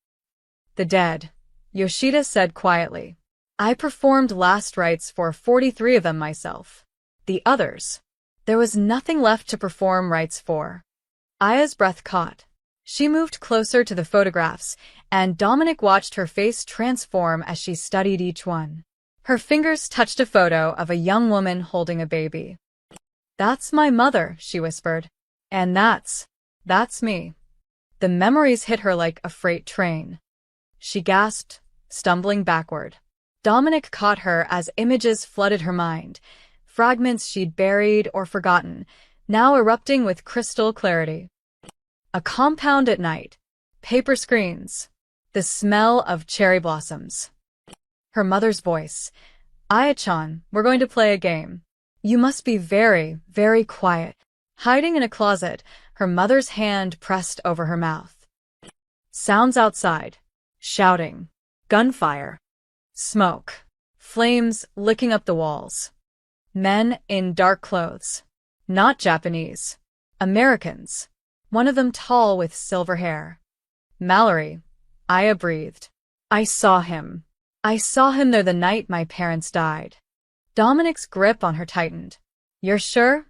Speaker 1: The dead, Yoshida said quietly. I performed last rites for 43 of them myself. The others. There was nothing left to perform rites for. Aya's breath caught. She moved closer to the photographs, and Dominic watched her face transform as she studied each one. Her fingers touched a photo of a young woman holding a baby. "That's my mother," she whispered. "And that's me." The memories hit her like a freight train. She gasped, stumbling backward. Dominic caught her as images flooded her mind, fragments she'd buried or forgotten, now erupting with crystal clarity. A compound at night, paper screens, the smell of cherry blossoms. Her mother's voice. "Aya-chan, we're going to play a game. You must be very, very quiet." Hiding in a closet, her mother's hand pressed over her mouth. Sounds outside. Shouting. Gunfire. Smoke. Flames licking up the walls. Men in dark clothes. Not Japanese. Americans. One of them tall with silver hair. "Mallory," Aya breathed. I saw him there the night my parents died." Dominic's grip on her tightened. "You're sure?"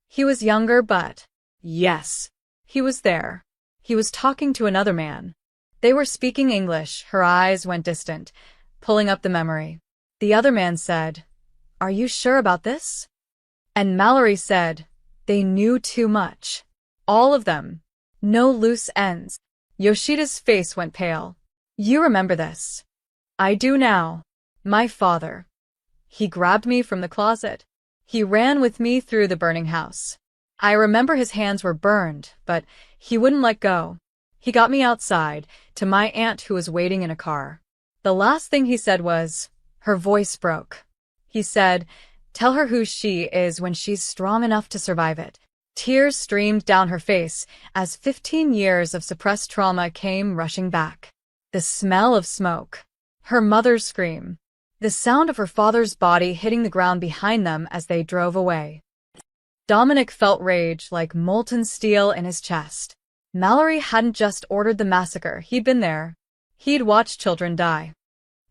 Speaker 1: He was younger, but yes, he was there. He was talking to another man. They were speaking English. Her eyes went distant, pulling up the memory. The other man said, "Are you sure about this?" And Mallory said, "They knew too much. All of them. No loose ends." Yoshida's face went pale. "You remember this?" "I do now. My father. He grabbed me from the closet. He ran with me through the burning house. I remember his hands were burned, but he wouldn't let go. He got me outside, to my aunt who was waiting in a car. The last thing he said was," her voice broke. He said, "Tell her who she is when she's strong enough to survive it." Tears streamed down her face as 15 years of suppressed trauma came rushing back. The smell of smoke. Her mother's scream. The sound of her father's body hitting the ground behind them as they drove away. Dominic felt rage like molten steel in his chest. Mallory hadn't just ordered the massacre, he'd been there. He'd watched children die.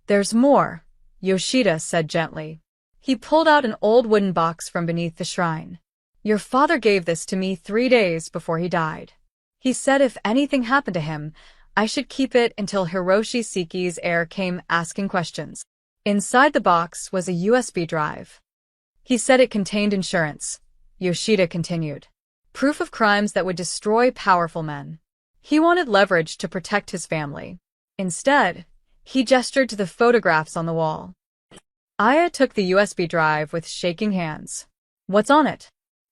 Speaker 1: "There's more," Yoshida said gently. He pulled out an old wooden box from beneath the shrine. "Your father gave this to me 3 days before he died. He said if anything happened to him, I should keep it until Hiroshi Seki's heir came asking questions." Inside the box was a USB drive. He said it contained insurance. Yoshida continued. Proof of crimes that would destroy powerful men. He wanted leverage to protect his family. Instead, he gestured to the photographs on the wall. Aya took the USB drive with shaking hands. "What's on it?"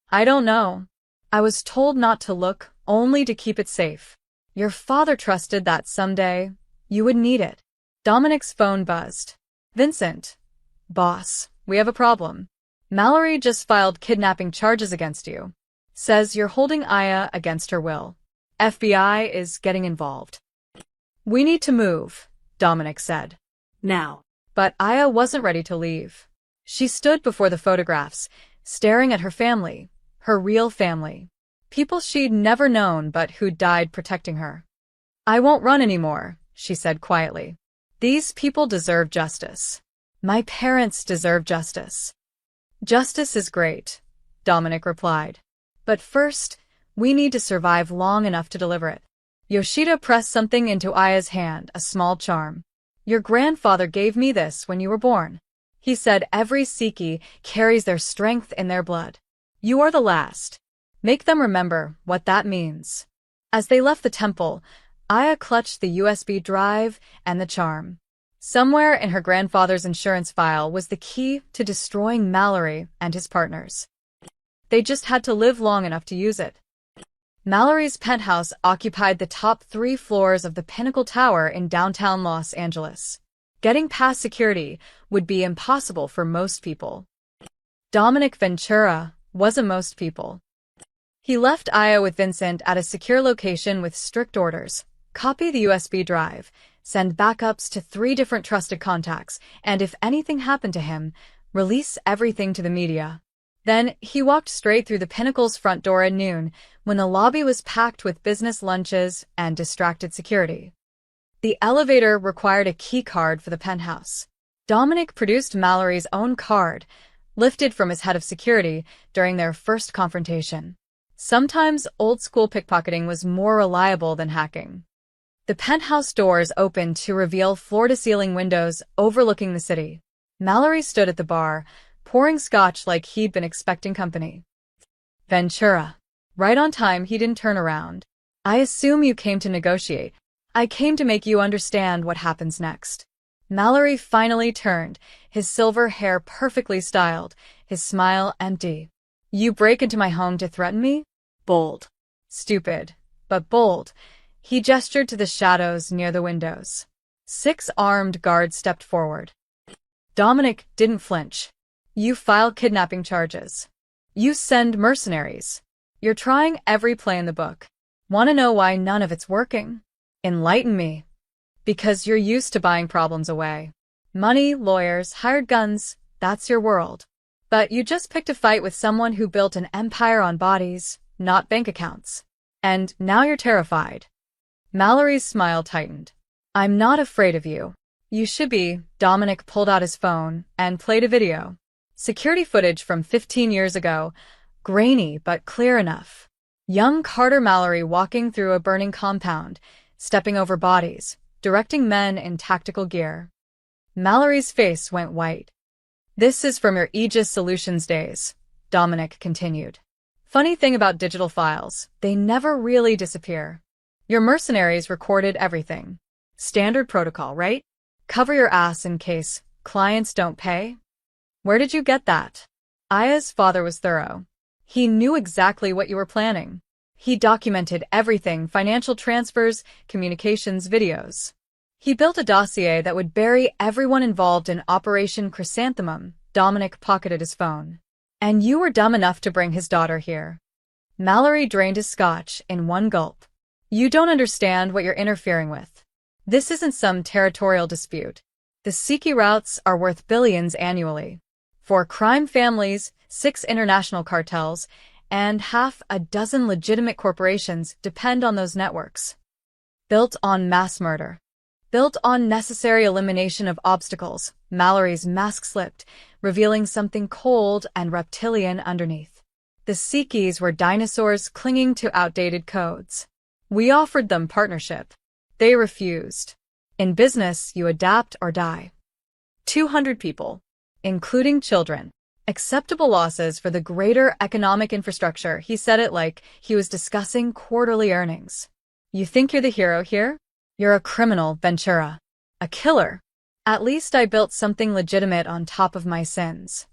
Speaker 1: "I don't know. I was told not to look, only to keep it safe. Your father trusted that someday you would need it." Dominic's phone buzzed. "Vincent. Boss, we have a problem. Mallory just filed kidnapping charges against you. Says you're holding Aya against her will. FBI is getting involved." "We need to move," Dominic said.
Speaker 2: Now.
Speaker 1: But Aya wasn't ready to leave. She stood before the photographs, staring at her family, her real family. People she'd never known but who'd died protecting her. "I won't run anymore," she said quietly. "These people deserve justice. My parents deserve justice." "Justice is great," Dominic replied. "But first, we need to survive long enough to deliver it." Yoshida pressed something into Aya's hand, a small charm. "Your grandfather gave me this when you were born. He said every Seki carries their strength in their blood. You are the last. Make them remember what that means." As they left the temple, Aya clutched the USB drive and the charm. Somewhere in her grandfather's insurance file was the key to destroying Mallory and his partners. They just had to live long enough to use it. Mallory's penthouse occupied the top 3 floors of the Pinnacle Tower in downtown Los Angeles. Getting past security would be impossible for most people. Dominic Ventura wasn't most people. He left Aya with Vincent at a secure location with strict orders. Copy the USB drive, send backups to 3 different trusted contacts, and if anything happened to him, release everything to the media. Then he walked straight through the Pinnacle's front door at noon, when the lobby was packed with business lunches and distracted security. The elevator required a key card for the penthouse. Dominic produced Mallory's own card, lifted from his head of security during their first confrontation. Sometimes old-school pickpocketing was more reliable than hacking. The penthouse doors opened to reveal floor-to-ceiling windows overlooking the city. Mallory stood at the bar, pouring scotch like he'd been expecting company. Ventura. Right on time, he didn't turn around. I assume you came to negotiate. I came to make you understand what happens next. Mallory finally turned, his silver hair perfectly styled, his smile empty. You break into my home to threaten me?
Speaker 2: Bold.
Speaker 1: Stupid, but bold. He gestured to the shadows near the windows. 6 armed guards stepped forward. Dominic didn't flinch. You file kidnapping charges. You send mercenaries. You're trying every play in the book. Want to know why none of it's working? Enlighten me. Because you're used to buying problems away. Money, lawyers, hired guns, that's your world. But you just picked a fight with someone who built an empire on bodies, not bank accounts. And now you're terrified. Mallory's smile tightened. I'm not afraid of you. You should be. Dominic pulled out his phone and played a video. Security footage from 15 years ago, grainy but clear enough. Young Carter Mallory walking through a burning compound, stepping over bodies, directing men in tactical gear. Mallory's face went white. This is from your Aegis Solutions days, Dominic continued. Funny thing about digital files, they never really disappear. Your mercenaries recorded everything. Standard protocol, right? Cover your ass in case clients don't pay. Where did you get that? Aya's father was thorough. He knew exactly what you were planning. He documented everything, financial transfers, communications, videos. He built a dossier that would bury everyone involved in Operation Chrysanthemum. Dominic pocketed his phone. And you were dumb enough to bring his daughter here. Mallory drained his scotch in one gulp. You don't understand what you're interfering with. This isn't some territorial dispute. The Siki routes are worth billions annually. 4 crime families, 6 international cartels, and half a dozen legitimate corporations depend on those networks. Built on mass murder. Built on necessary elimination of obstacles. Mallory's mask slipped, revealing something cold and reptilian underneath. The Sikis were dinosaurs clinging to outdated codes. We offered them partnership. They refused. In business, you adapt or die. 200 people, including children. Acceptable losses for the greater economic infrastructure. He said it like he was discussing quarterly earnings. You think you're the hero here? You're a criminal, Ventura. A killer. At least I built something legitimate on top of my sins.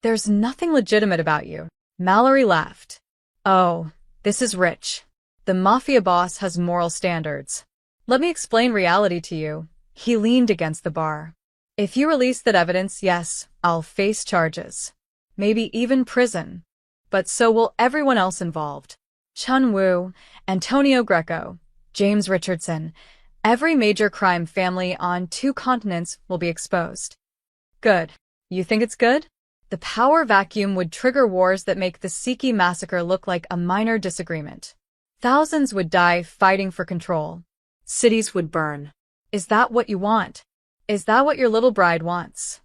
Speaker 1: There's nothing legitimate about you. Mallory laughed. Oh, this is rich. The Mafia boss has moral standards. Let me explain reality to you. He leaned against the bar. If you release that evidence, yes, I'll face charges. Maybe even prison. But so will everyone else involved. Chun Wu, Antonio Greco, James Richardson. Every major crime family on 2 continents will be exposed. Good. You think it's good? The power vacuum would trigger wars that make the Siki massacre look like a minor disagreement. Thousands would die fighting for control.
Speaker 2: Cities would burn.
Speaker 1: Is that what you want? Is that what your little bride wants?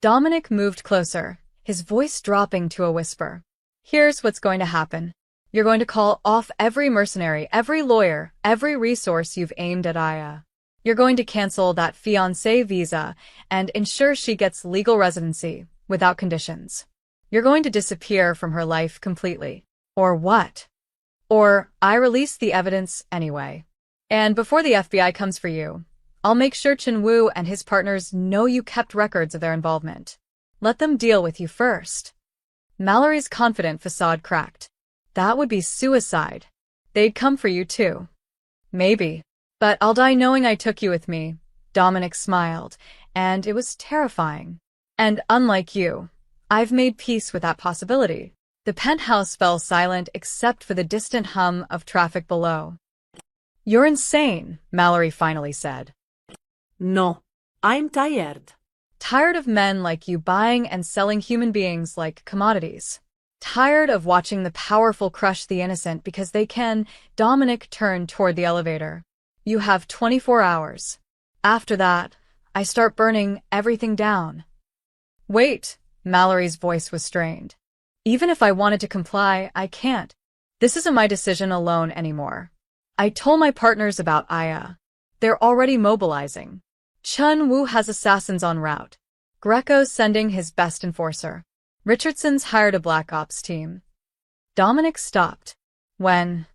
Speaker 1: Dominic moved closer, his voice dropping to a whisper. Here's what's going to happen. You're going to call off every mercenary, every lawyer, every resource you've aimed at Aya. You're going to cancel that fiancé visa and ensure she gets legal residency, without conditions. You're going to disappear from her life completely. Or what? Or, I release the evidence anyway. And before the FBI comes for you, I'll make sure Chen Wu and his partners know you kept records of their involvement. Let them deal with you first. Mallory's confident facade cracked. That would be suicide. They'd come for you too. Maybe. But I'll die knowing I took you with me. Dominic smiled, and it was terrifying. And unlike you, I've made peace with that possibility. The penthouse fell silent except for the distant hum of traffic below. You're insane, Mallory finally said.
Speaker 2: No, I'm tired.
Speaker 1: Tired of men like you buying and selling human beings like commodities. Tired of watching the powerful crush the innocent because they can. Dominic turned toward the elevator. You have 24 hours. After that, I start burning everything down. Wait, Mallory's voice was strained. Even if I wanted to comply, I can't. This isn't my decision alone anymore. I told my partners about Aya. They're already mobilizing. Chun Wu has assassins en route. Greco's sending his best enforcer. Richardson's hired a Black Ops team. Dominic stopped. When?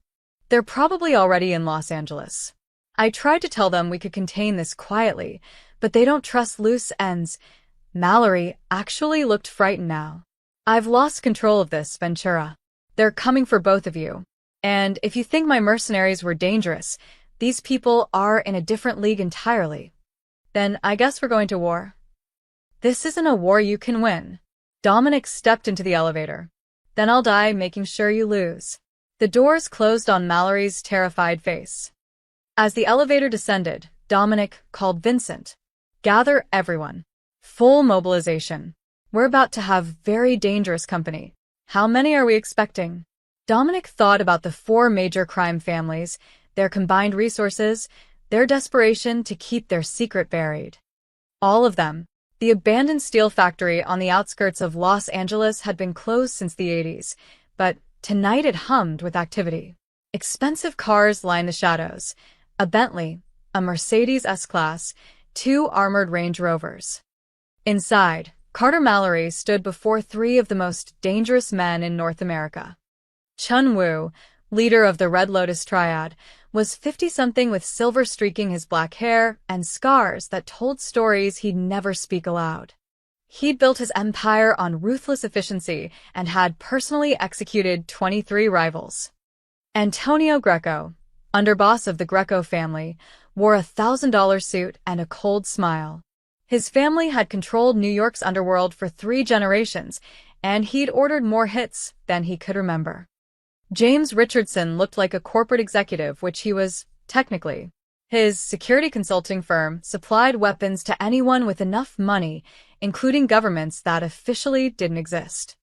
Speaker 1: They're probably already in Los Angeles. I tried to tell them we could contain this quietly, but they don't trust loose ends. Mallory actually looked frightened now. I've lost control of this, Ventura. They're coming for both of you. And if you think my mercenaries were dangerous, these people are in a different league entirely. Then I guess we're going to war. This isn't a war you can win. Dominic stepped into the elevator. Then I'll die making sure you lose. The doors closed on Mallory's terrified face. As the elevator descended, Dominic called Vincent. Gather everyone. Full mobilization. We're about to have very dangerous company. How many are we expecting? Dominic thought about the 4 major crime families, their combined resources, their desperation to keep their secret buried. All of them. The abandoned steel factory on the outskirts of Los Angeles had been closed since the 80s, but tonight it hummed with activity. Expensive cars lined the shadows. A Bentley, a Mercedes S-Class, 2 armored Range Rovers. Inside, Carter Mallory stood before 3 of the most dangerous men in North America. Chun Wu, leader of the Red Lotus Triad, was 50-something with silver streaking his black hair and scars that told stories he'd never speak aloud. He'd built his empire on ruthless efficiency and had personally executed 23 rivals. Antonio Greco, underboss of the Greco family, wore a $1,000 suit and a cold smile. His family had controlled New York's underworld for 3 generations, and he'd ordered more hits than he could remember. James Richardson looked like a corporate executive, which he was, technically. His security consulting firm supplied weapons to anyone with enough money, including governments that officially didn't exist.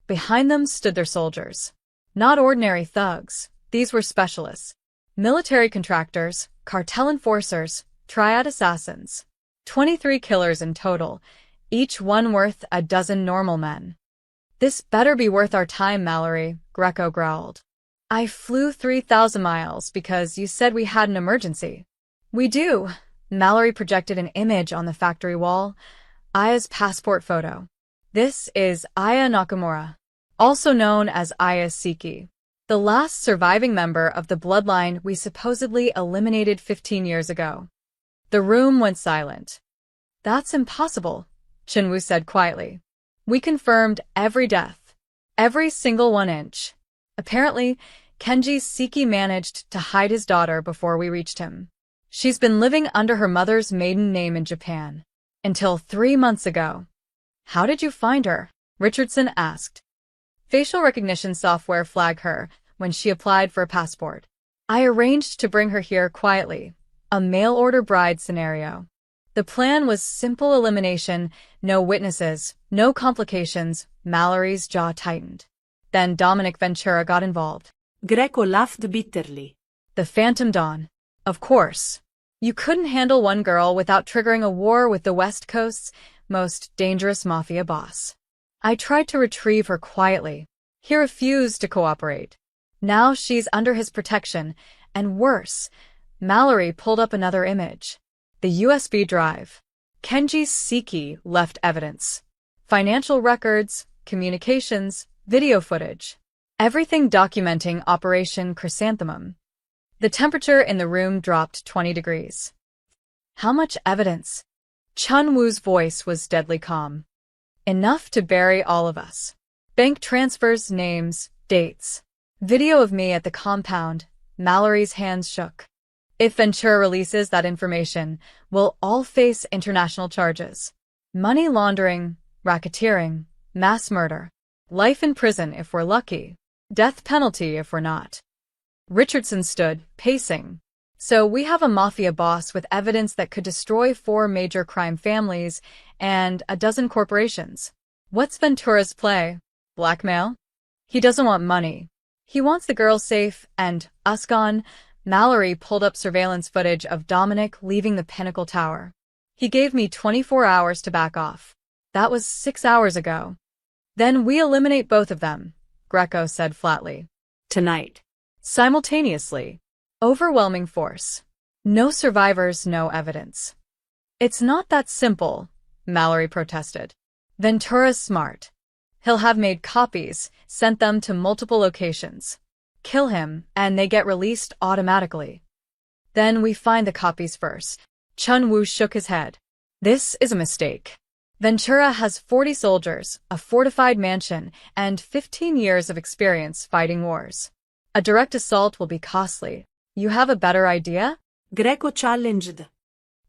Speaker 1: Behind them stood their soldiers. Not ordinary thugs, these were specialists. Military contractors, cartel enforcers, triad assassins. 23 killers in total, each one worth a dozen normal men. This better be worth our time, Mallory, Greco growled. I flew 3,000 miles because you said we had an emergency. We do. Mallory projected an image on the factory wall. Aya's passport photo. This is Aya Nakamura, also known as Aya Siki, the last surviving member of the bloodline we supposedly eliminated 15 years ago. The room went silent. That's impossible, Chinwu said quietly. We confirmed every death. Every single 1 inch. Apparently, Kenji Siki managed to hide his daughter before we reached him. She's been living under her mother's maiden name in Japan. Until 3 months ago. How did you find her? Richardson asked. Facial recognition software flagged her when she applied for a passport. I arranged to bring her here quietly. A mail-order bride scenario. The plan was simple elimination, no witnesses, no complications. Mallory's jaw tightened. Then Dominic Ventura got involved.
Speaker 2: Greco laughed bitterly.
Speaker 1: The Phantom Dawn. Of course. You couldn't handle one girl without triggering a war with the West Coast's most dangerous mafia boss. I tried to retrieve her quietly. He refused to cooperate. Now she's under his protection, and worse. Mallory pulled up another image. The USB drive. Kenji Siki left evidence. Financial records, communications, video footage. Everything documenting Operation Chrysanthemum. The temperature in the room dropped 20 degrees. How much evidence? Chun Wu's voice was deadly calm. Enough to bury all of us. Bank transfers, names, dates. Video of me at the compound. Mallory's hands shook. If Ventura releases that information, we'll all face international charges. Money laundering, racketeering, mass murder. Life in prison if we're lucky. Death penalty if we're not. Richardson stood, pacing. So we have a mafia boss with evidence that could destroy 4 major crime families and a dozen corporations. What's Ventura's play? Blackmail? He doesn't want money. He wants the girl safe and us gone. Mallory pulled up surveillance footage of Dominic leaving the Pinnacle Tower. He gave me 24 hours to back off. That was 6 hours ago. Then we eliminate both of them, Greco said flatly.
Speaker 2: Tonight.
Speaker 1: Simultaneously. Overwhelming force. No survivors, no evidence. It's not that simple, Mallory protested. Ventura's smart. He'll have made copies, sent them to multiple locations. Kill him, and they get released automatically. Then we find the copies first. Chun-Woo shook his head. This is a mistake. Ventura has 40 soldiers, a fortified mansion, and 15 years of experience fighting wars. A direct assault will be costly. You have a better idea?
Speaker 2: Greco challenged.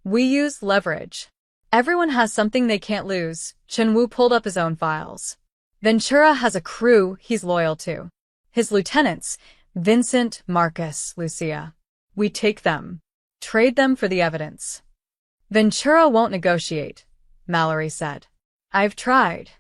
Speaker 1: We use leverage. Everyone has something they can't lose. Chun-Woo pulled up his own files. Ventura has a crew he's loyal to. His lieutenants, Vincent, Marcus, Lucia. We take them. Trade them for the evidence. Ventura won't negotiate, Mallory said. I've tried.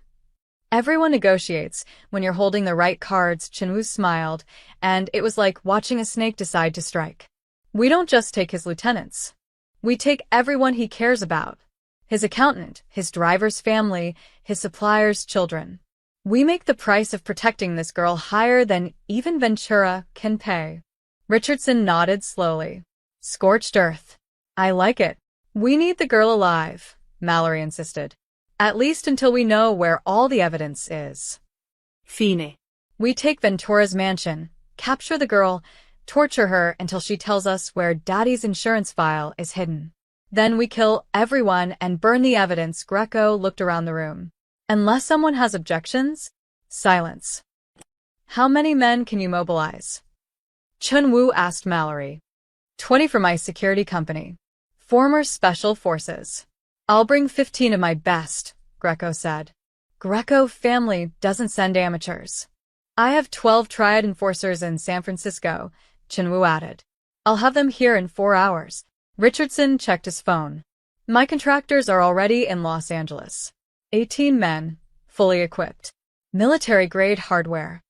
Speaker 1: Everyone negotiates when you're holding the right cards. Chun-Woo smiled, and it was like watching a snake decide to strike. We don't just take his lieutenants. We take everyone he cares about. His accountant, his driver's family, his supplier's children. We make the price of protecting this girl higher than even Ventura can pay. Richardson nodded slowly. Scorched earth. I like it. We need the girl alive, Mallory insisted. At least until we know where all the evidence is.
Speaker 2: Fine.
Speaker 1: We take Ventura's mansion, capture the girl, torture her until she tells us where Daddy's insurance file is hidden. Then we kill everyone and burn the evidence. Greco looked around the room. Unless someone has objections, silence. How many men can you mobilize? Chun-Woo asked Mallory. 20 for my security company. Former special forces. I'll bring 15 of my best, Greco said. Greco family doesn't send amateurs. I have 12 triad enforcers in San Francisco, Chun-Woo added. I'll have them here in 4 hours. Richardson checked his phone. My contractors are already in Los Angeles. 18 men, fully equipped. Military-grade hardware.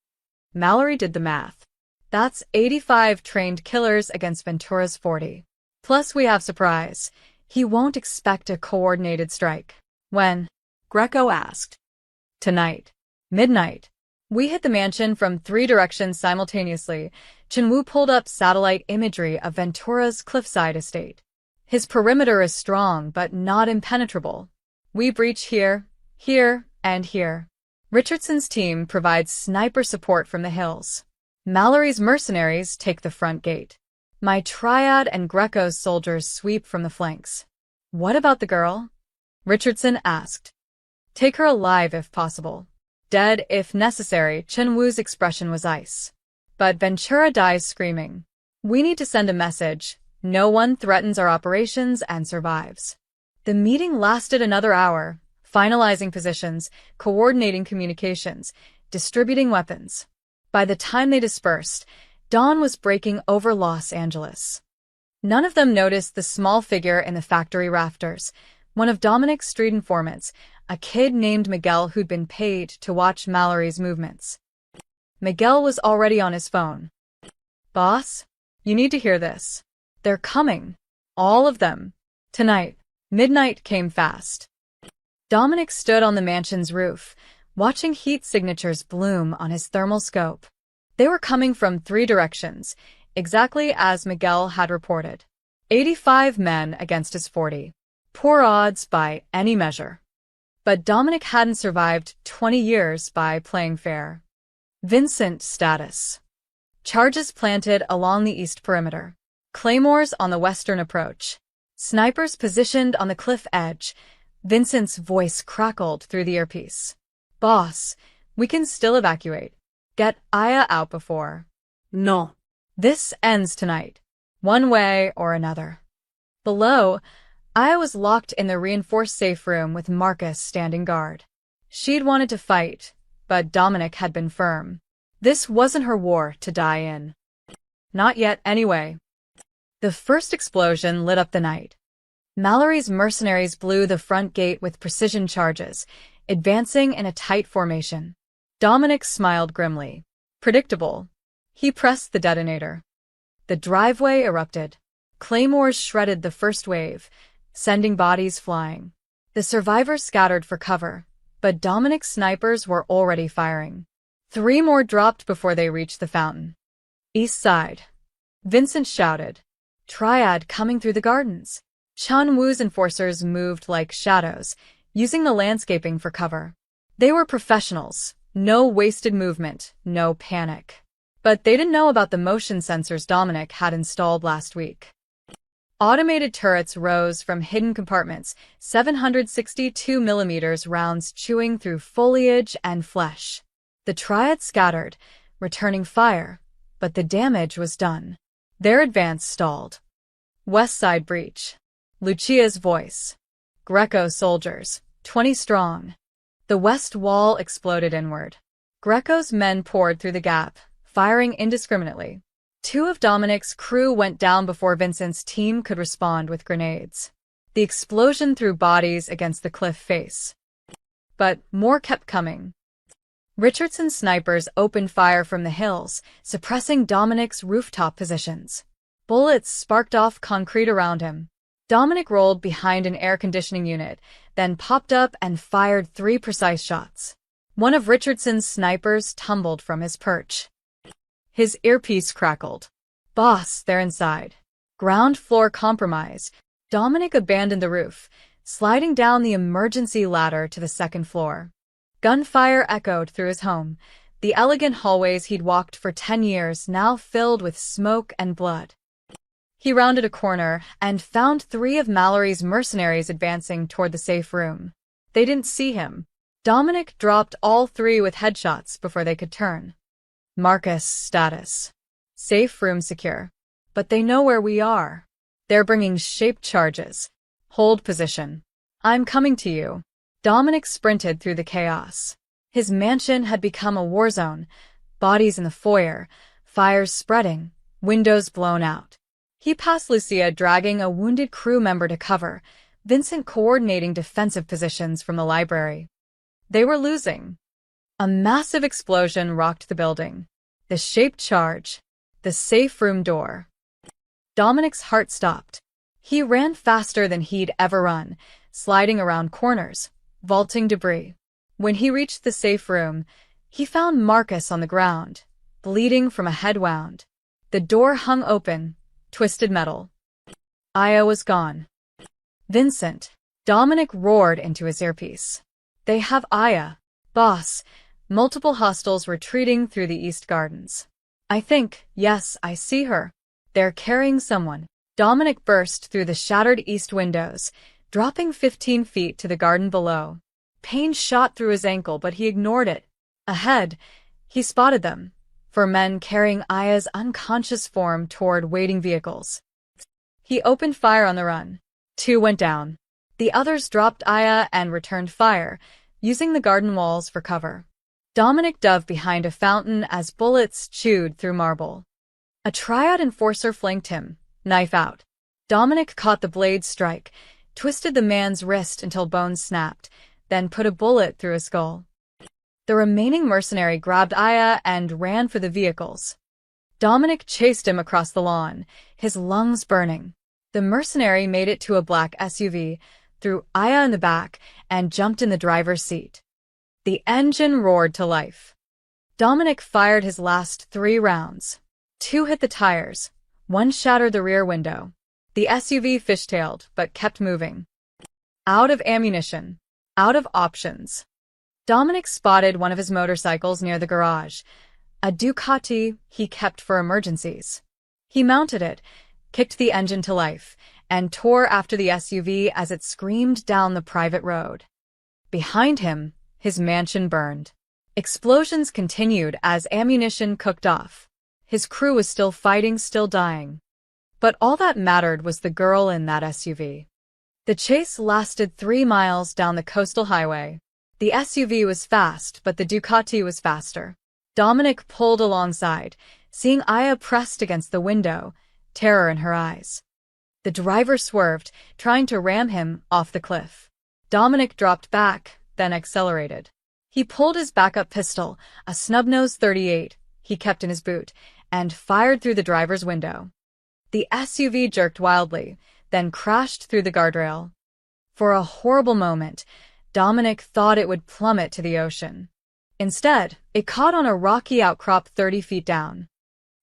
Speaker 1: Mallory did the math. That's 85 trained killers against Ventura's 40. Plus we have surprise. He won't expect a coordinated strike. When?
Speaker 2: Greco asked.
Speaker 1: Tonight. Midnight. We hit the mansion from 3 directions simultaneously. Chun-Woo pulled up satellite imagery of Ventura's cliffside estate. His perimeter is strong but not impenetrable. We breach here, here, and here. Richardson's team provides sniper support from the hills. Mallory's mercenaries take the front gate. My triad and Greco's soldiers sweep from the flanks. What about the girl? Richardson asked. Take her alive if possible. Dead if necessary. Chun-Woo's expression was ice. But Ventura dies screaming. We need to send a message. No one threatens our operations and survives. The meeting lasted another hour, finalizing positions, coordinating communications, distributing weapons. By the time they dispersed, dawn was breaking over Los Angeles. None of them noticed the small figure in the factory rafters, one of Dominic's street informants, a kid named Miguel who'd been paid to watch Mallory's movements. Miguel was already on his phone. Boss, you need to hear this. They're coming. All of them. Tonight. Midnight came fast. Dominic stood on the mansion's roof, watching heat signatures bloom on his thermal scope. They were coming from 3 directions, exactly as Miguel had reported. 85 men against his 40. Poor odds by any measure. But Dominic hadn't survived 20 years by playing fair. Vincent status. Charges planted along the east perimeter. Claymores on the western approach. Snipers positioned on the cliff edge. Vincent's voice crackled through the earpiece. Boss, we can still evacuate. Get Aya out before.
Speaker 2: No.
Speaker 1: This ends tonight. One way or another. Below, Aya was locked in the reinforced safe room with Marcus standing guard. She'd wanted to fight, but Dominic had been firm. This wasn't her war to die in. Not yet, anyway. The first explosion lit up the night. Mallory's mercenaries blew the front gate with precision charges, advancing in a tight formation. Dominic smiled grimly. Predictable. He pressed the detonator. The driveway erupted. Claymores shredded the first wave, sending bodies flying. The survivors scattered for cover, but Dominic's snipers were already firing. 3 more dropped before they reached the fountain. East side. Vincent shouted. Triad coming through the gardens. Chun-Woo's enforcers moved like shadows, using the landscaping for cover. They were professionals. No wasted movement, no panic. But they didn't know about the motion sensors Dominic had installed last week. Automated turrets rose from hidden compartments, 762mm rounds chewing through foliage and flesh. The triad scattered, returning fire, but the damage was done. Their advance stalled. West Side breach. Lucia's voice. Greco soldiers, 20 strong. The west wall exploded inward. Greco's men poured through the gap, firing indiscriminately. 2 of Dominic's crew went down before Vincent's team could respond with grenades. The explosion threw bodies against the cliff face. But more kept coming. Richardson's snipers opened fire from the hills, suppressing Dominic's rooftop positions. Bullets sparked off concrete around him. Dominic rolled behind an air conditioning unit, then popped up and fired 3 precise shots. One of Richardson's snipers tumbled from his perch. His earpiece crackled. Boss, they're inside. Ground floor compromise. Dominic abandoned the roof, sliding down the emergency ladder to the second floor. Gunfire echoed through his home, the elegant hallways he'd walked for 10 years now filled with smoke and blood. He rounded a corner and found 3 of Mallory's mercenaries advancing toward the safe room. They didn't see him. Dominic dropped all 3 with headshots before they could turn. Marcus status. Safe room secure. But they know where we are. They're bringing shaped charges. Hold position. I'm coming to you. Dominic sprinted through the chaos. His mansion had become a war zone. Bodies in the foyer, fires spreading, windows blown out. He passed Lucia dragging a wounded crew member to cover, Vincent coordinating defensive positions from the library. They were losing. A massive explosion rocked the building. The shaped charge. The safe room door. Dominic's heart stopped. He ran faster than he'd ever run, sliding around corners, vaulting debris. When he reached the safe room, he found Marcus on the ground, bleeding from a head wound. The door hung open, twisted metal. Aya was gone. Vincent. Dominic roared into his earpiece. They have Aya. Boss. Multiple hostiles retreating through the East Gardens. Yes, I see her. They're carrying someone. Dominic burst through the shattered east windows, dropping 15 feet to the garden below. Pain shot through his ankle, but he ignored it. Ahead, he spotted them. 4 men carrying Aya's unconscious form toward waiting vehicles. He opened fire on the run. 2 went down. The others dropped Aya and returned fire, using the garden walls for cover. Dominic dove behind a fountain as bullets chewed through marble. A triad enforcer flanked him, knife out. Dominic caught the blade strike, twisted the man's wrist until bones snapped, then put a bullet through his skull. The remaining mercenary grabbed Aya and ran for the vehicles. Dominic chased him across the lawn, his lungs burning. The mercenary made it to a black SUV, threw Aya in the back, and jumped in the driver's seat. The engine roared to life. Dominic fired his last 3 rounds. 2 hit the tires, 1 shattered the rear window. The SUV fishtailed, but kept moving. Out of ammunition. Out of options. Dominic spotted one of his motorcycles near the garage, a Ducati he kept for emergencies. He mounted it, kicked the engine to life, and tore after the SUV as it screamed down the private road. Behind him, his mansion burned. Explosions continued as ammunition cooked off. His crew was still fighting, still dying. But all that mattered was the girl in that SUV. The chase lasted 3 miles down the coastal highway. The SUV was fast, but the Ducati was faster. Dominic pulled alongside, seeing Aya pressed against the window, terror in her eyes. The driver swerved, trying to ram him off the cliff. Dominic dropped back, then accelerated. He pulled his backup pistol, a snub-nose .38 he kept in his boot, and fired through the driver's window. The SUV jerked wildly, then crashed through the guardrail. For a horrible moment, Dominic thought it would plummet to the ocean. Instead, it caught on a rocky outcrop 30 feet down.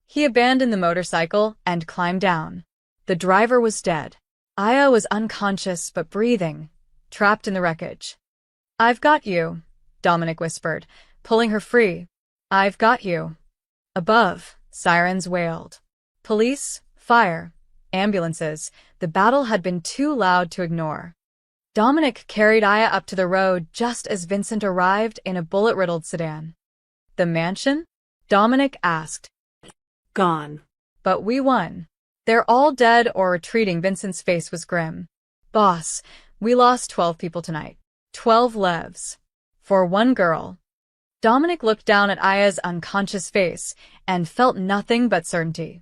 Speaker 1: He abandoned the motorcycle and climbed down. The driver was dead. Aya was unconscious but breathing, trapped in the wreckage. I've got you, Dominic whispered, pulling her free. I've got you. Above, sirens wailed. Police, fire, ambulances, the battle had been too loud to ignore. Dominic carried Aya up to the road just as Vincent arrived in a bullet-riddled sedan. The mansion? Dominic asked.
Speaker 2: Gone.
Speaker 1: But we won. They're all dead or retreating. Vincent's face was grim. Boss, we lost 12 people tonight. 12 lives. For one girl. Dominic looked down at Aya's unconscious face and felt nothing but certainty.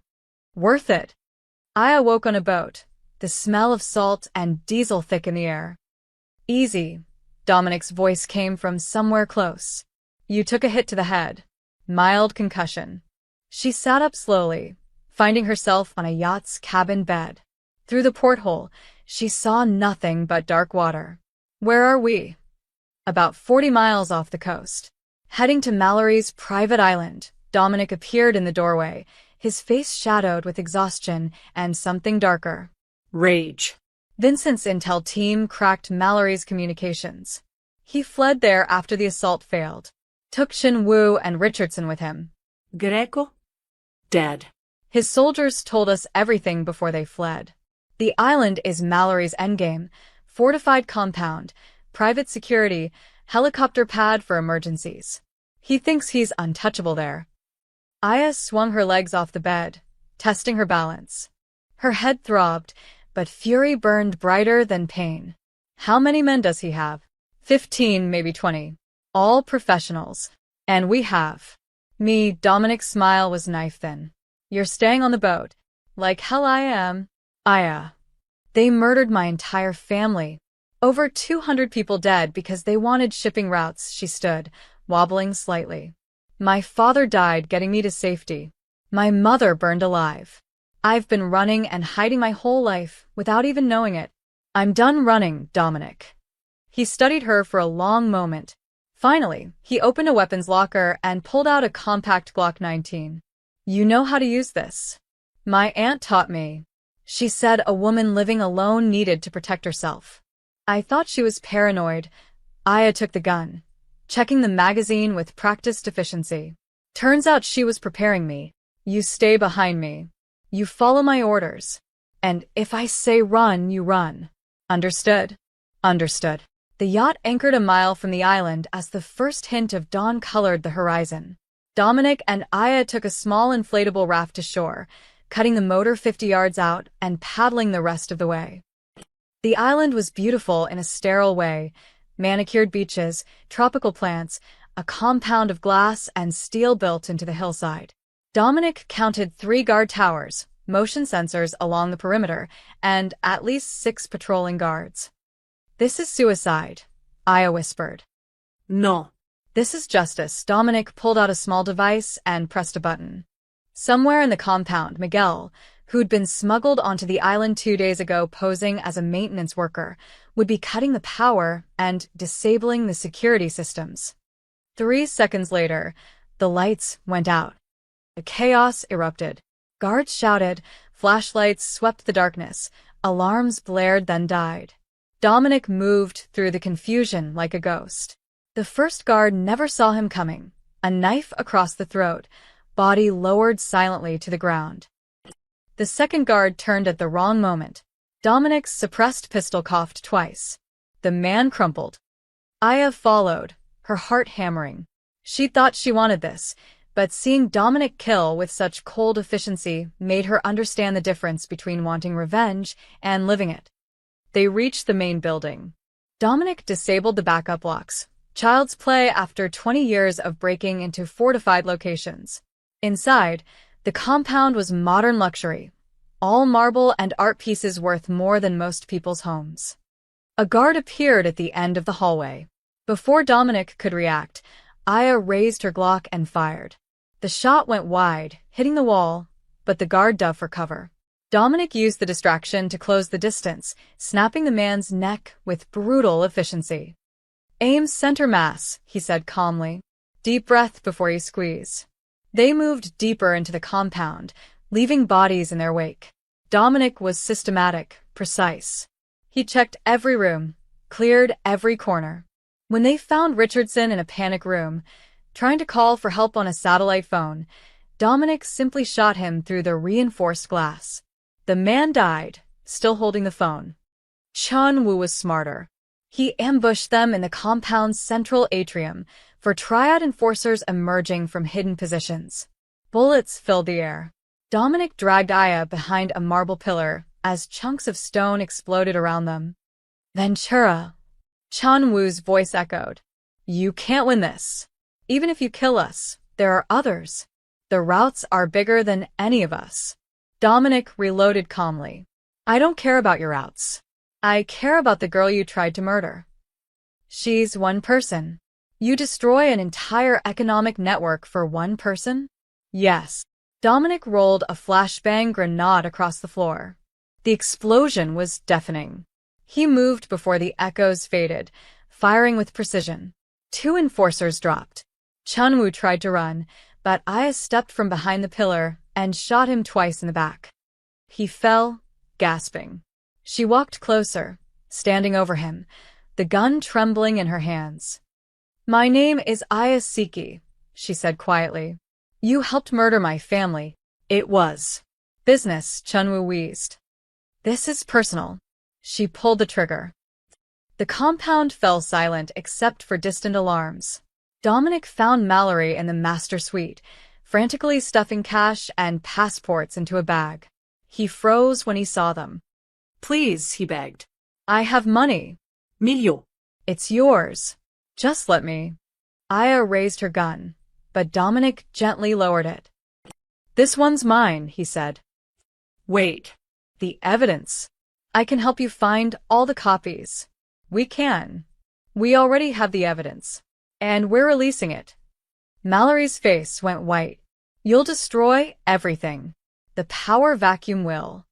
Speaker 1: Worth it. Aya woke on a boat, the smell of salt and diesel thick in the air. Easy. Dominic's voice came from somewhere close. You took a hit to the head. Mild concussion. She sat up slowly, finding herself on a yacht's cabin bed. Through the porthole, she saw nothing but dark water. Where are we? About 40 miles off the coast. Heading to Mallory's private island, Dominic appeared in the doorway, his face shadowed with exhaustion and something darker.
Speaker 2: Rage.
Speaker 1: Vincent's intel team cracked Mallory's communications. He fled there after the assault failed. Took Shin Woo and Richardson with him.
Speaker 2: Greco? Dead.
Speaker 1: His soldiers told us everything before they fled. The island is Mallory's endgame, fortified compound, private security, helicopter pad for emergencies. He thinks he's untouchable there. Aya swung her legs off the bed, testing her balance. Her head throbbed, but fury burned brighter than pain. How many men does he have? 15, maybe 20. All professionals. And we have. Me. Dominic's smile was knife-thin. You're staying on the boat. Like hell I am. Aya. They murdered my entire family. Over 200 people dead because they wanted shipping routes. She stood, wobbling slightly. My father died getting me to safety. My mother burned alive. I've been running and hiding my whole life without even knowing it. I'm done running, Dominic. He studied her for a long moment. Finally, he opened a weapons locker and pulled out a compact Glock 19. You know how to use this. My aunt taught me. She said a woman living alone needed to protect herself. I thought she was paranoid. Aya took the gun, checking the magazine with practiced efficiency. Turns out she was preparing me. You stay behind me. You follow my orders. And if I say run, you run. Understood? Understood. The yacht anchored a mile from the island as the first hint of dawn colored the horizon. Dominic and Aya took a small inflatable raft to shore, cutting the motor 50 yards out and paddling the rest of the way. The island was beautiful in a sterile way. Manicured beaches, tropical plants, a compound of glass and steel built into the hillside. Dominic counted 3 guard towers, motion sensors along the perimeter, and at least 6 patrolling guards. This is suicide, Aya whispered.
Speaker 2: No.
Speaker 1: This is justice. Dominic pulled out a small device and pressed a button. Somewhere in the compound, Miguel, who'd been smuggled onto the island 2 days ago posing as a maintenance worker, would be cutting the power and disabling the security systems. 3 seconds later, the lights went out. The chaos erupted. Guards shouted, flashlights swept the darkness, alarms blared then died. Dominic moved through the confusion like a ghost. The first guard never saw him coming, a knife across the throat, body lowered silently to the ground. The second guard turned at the wrong moment. Dominic's suppressed pistol coughed twice. The man crumpled. Aya followed, her heart hammering. She thought she wanted this, but seeing Dominic kill with such cold efficiency made her understand the difference between wanting revenge and living it. They reached the main building. Dominic disabled the backup locks. Child's play after 20 years of breaking into fortified locations. Inside, the compound was modern luxury. All marble and art pieces worth more than most people's homes. A guard appeared at the end of the hallway. Before Dominic could react, Aya raised her Glock and fired. The shot went wide, hitting the wall, but the guard dove for cover. Dominic used the distraction to close the distance, snapping the man's neck with brutal efficiency. Aim center mass, he said calmly. Deep breath before you squeeze. They moved deeper into the compound, leaving bodies in their wake. Dominic was systematic, precise. He checked every room, cleared every corner. When they found Richardson in a panic room, trying to call for help on a satellite phone, Dominic simply shot him through the reinforced glass. The man died, still holding the phone. Chun-Woo was smarter. He ambushed them in the compound's central atrium for Triad enforcers emerging from hidden positions. Bullets filled the air. Dominic dragged Aya behind a marble pillar as chunks of stone exploded around them. Ventura! Chun-Woo's voice echoed. You can't win this. Even if you kill us, there are others. The routes are bigger than any of us. Dominic reloaded calmly. I don't care about your routes. I care about the girl you tried to murder. She's one person. You destroy an entire economic network for one person? Yes. Dominic rolled a flashbang grenade across the floor. The explosion was deafening. He moved before the echoes faded, firing with precision. 2 enforcers dropped. Chun-Woo tried to run, but Aya stepped from behind the pillar and shot him twice in the back. He fell, gasping. She walked closer, standing over him, the gun trembling in her hands. My name is Aya Siki, she said quietly. You helped murder my family. It was business, Chun-Woo wheezed. This is personal. She pulled the trigger. The compound fell silent except for distant alarms. Dominic found Mallory in the master suite, frantically stuffing cash and passports into a bag. He froze when he saw them.
Speaker 2: Please, he begged.
Speaker 1: I have money.
Speaker 2: Milio.
Speaker 1: It's yours. Just let me. Aya raised her gun, but Dominic gently lowered it. This one's mine, he said.
Speaker 2: Wait.
Speaker 1: The evidence. I can help you find all the copies. We can. We already have the evidence. And we're releasing it. Mallory's face went white. You'll destroy everything. The power vacuum will.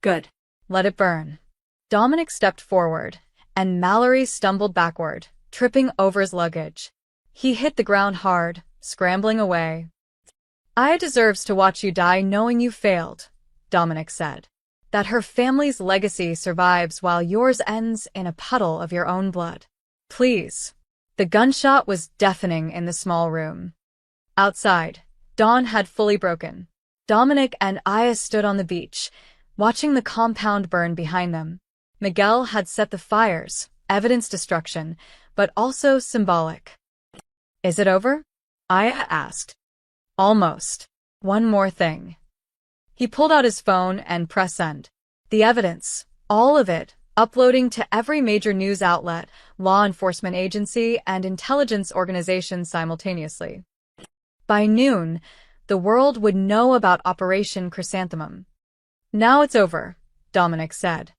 Speaker 2: Good.
Speaker 1: Let it burn. Dominic stepped forward, and Mallory stumbled backward, tripping over his luggage. He hit the ground hard, scrambling away. Aya deserves to watch you die knowing you failed, Dominic said. That her family's legacy survives while yours ends in a puddle of your own blood. Please. The gunshot was deafening in the small room. Outside, dawn had fully broken. Dominic and Aya stood on the beach, watching the compound burn behind them. Miguel had set the fires, evidence destruction, but also symbolic. Is it over? Aya asked. Almost. One more thing. He pulled out his phone and pressed send. The evidence, all of it, uploading to every major news outlet, law enforcement agency, and intelligence organization simultaneously. By noon, the world would know about Operation Chrysanthemum. Now it's over, Dominic said.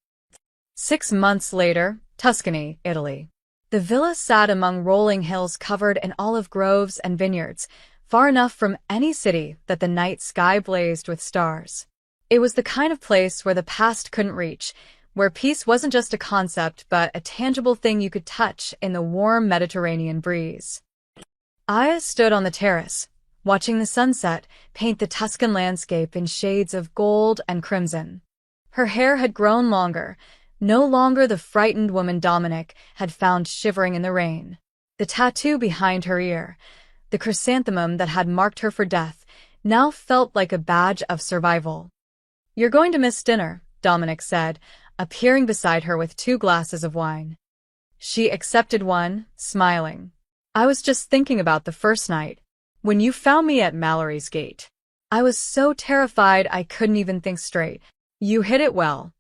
Speaker 1: 6 months later, Tuscany, Italy. The villa sat among rolling hills covered in olive groves and vineyards, far enough from any city that the night sky blazed with stars. It was the kind of place where the past couldn't reach, where peace wasn't just a concept but a tangible thing you could touch in the warm Mediterranean breeze. Aya stood on the terrace, watching the sunset paint the Tuscan landscape in shades of gold and crimson. Her hair had grown longer, no longer the frightened woman Dominic had found shivering in the rain. The tattoo behind her ear, the chrysanthemum that had marked her for death, now felt like a badge of survival. You're going to miss dinner, Dominic said, appearing beside her with 2 glasses of wine. She accepted one, smiling. I was just thinking about the first night, when you found me at Mallory's gate. I was so terrified I couldn't even think straight. You hit it well.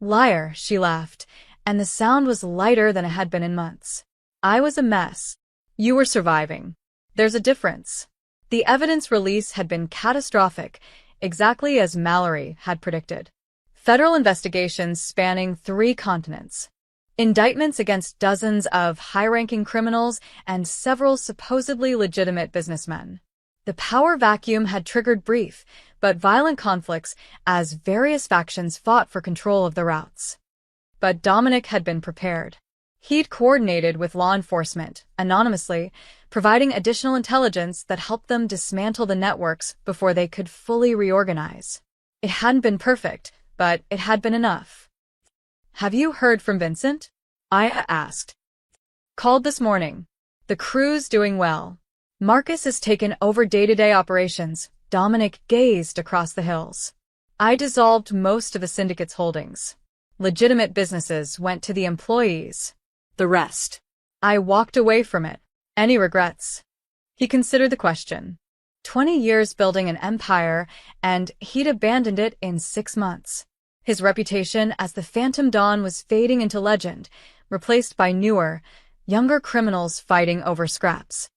Speaker 1: Liar, she laughed, and the sound was lighter than it had been in months. I was a mess. You were surviving. There's a difference. The evidence release had been catastrophic, exactly as Mallory had predicted. Federal investigations spanning 3 continents. Indictments against dozens of high-ranking criminals and several supposedly legitimate businessmen. The power vacuum had triggered brief, but violent conflicts as various factions fought for control of the routes. But Dominic had been prepared. He'd coordinated with law enforcement, anonymously, providing additional intelligence that helped them dismantle the networks before they could fully reorganize. It hadn't been perfect, but it had been enough. Have you heard from Vincent? Aya asked. Called this morning. The crew's doing well. Marcus has taken over day-to-day operations. Dominic gazed across the hills. I dissolved most of the syndicate's holdings. Legitimate businesses went to the employees.
Speaker 2: The rest.
Speaker 1: I walked away from it. Any regrets? He considered the question. 20 years building an empire, and he'd abandoned it in 6 months. His reputation as the Phantom Dawn was fading into legend, replaced by newer, younger criminals fighting over scraps.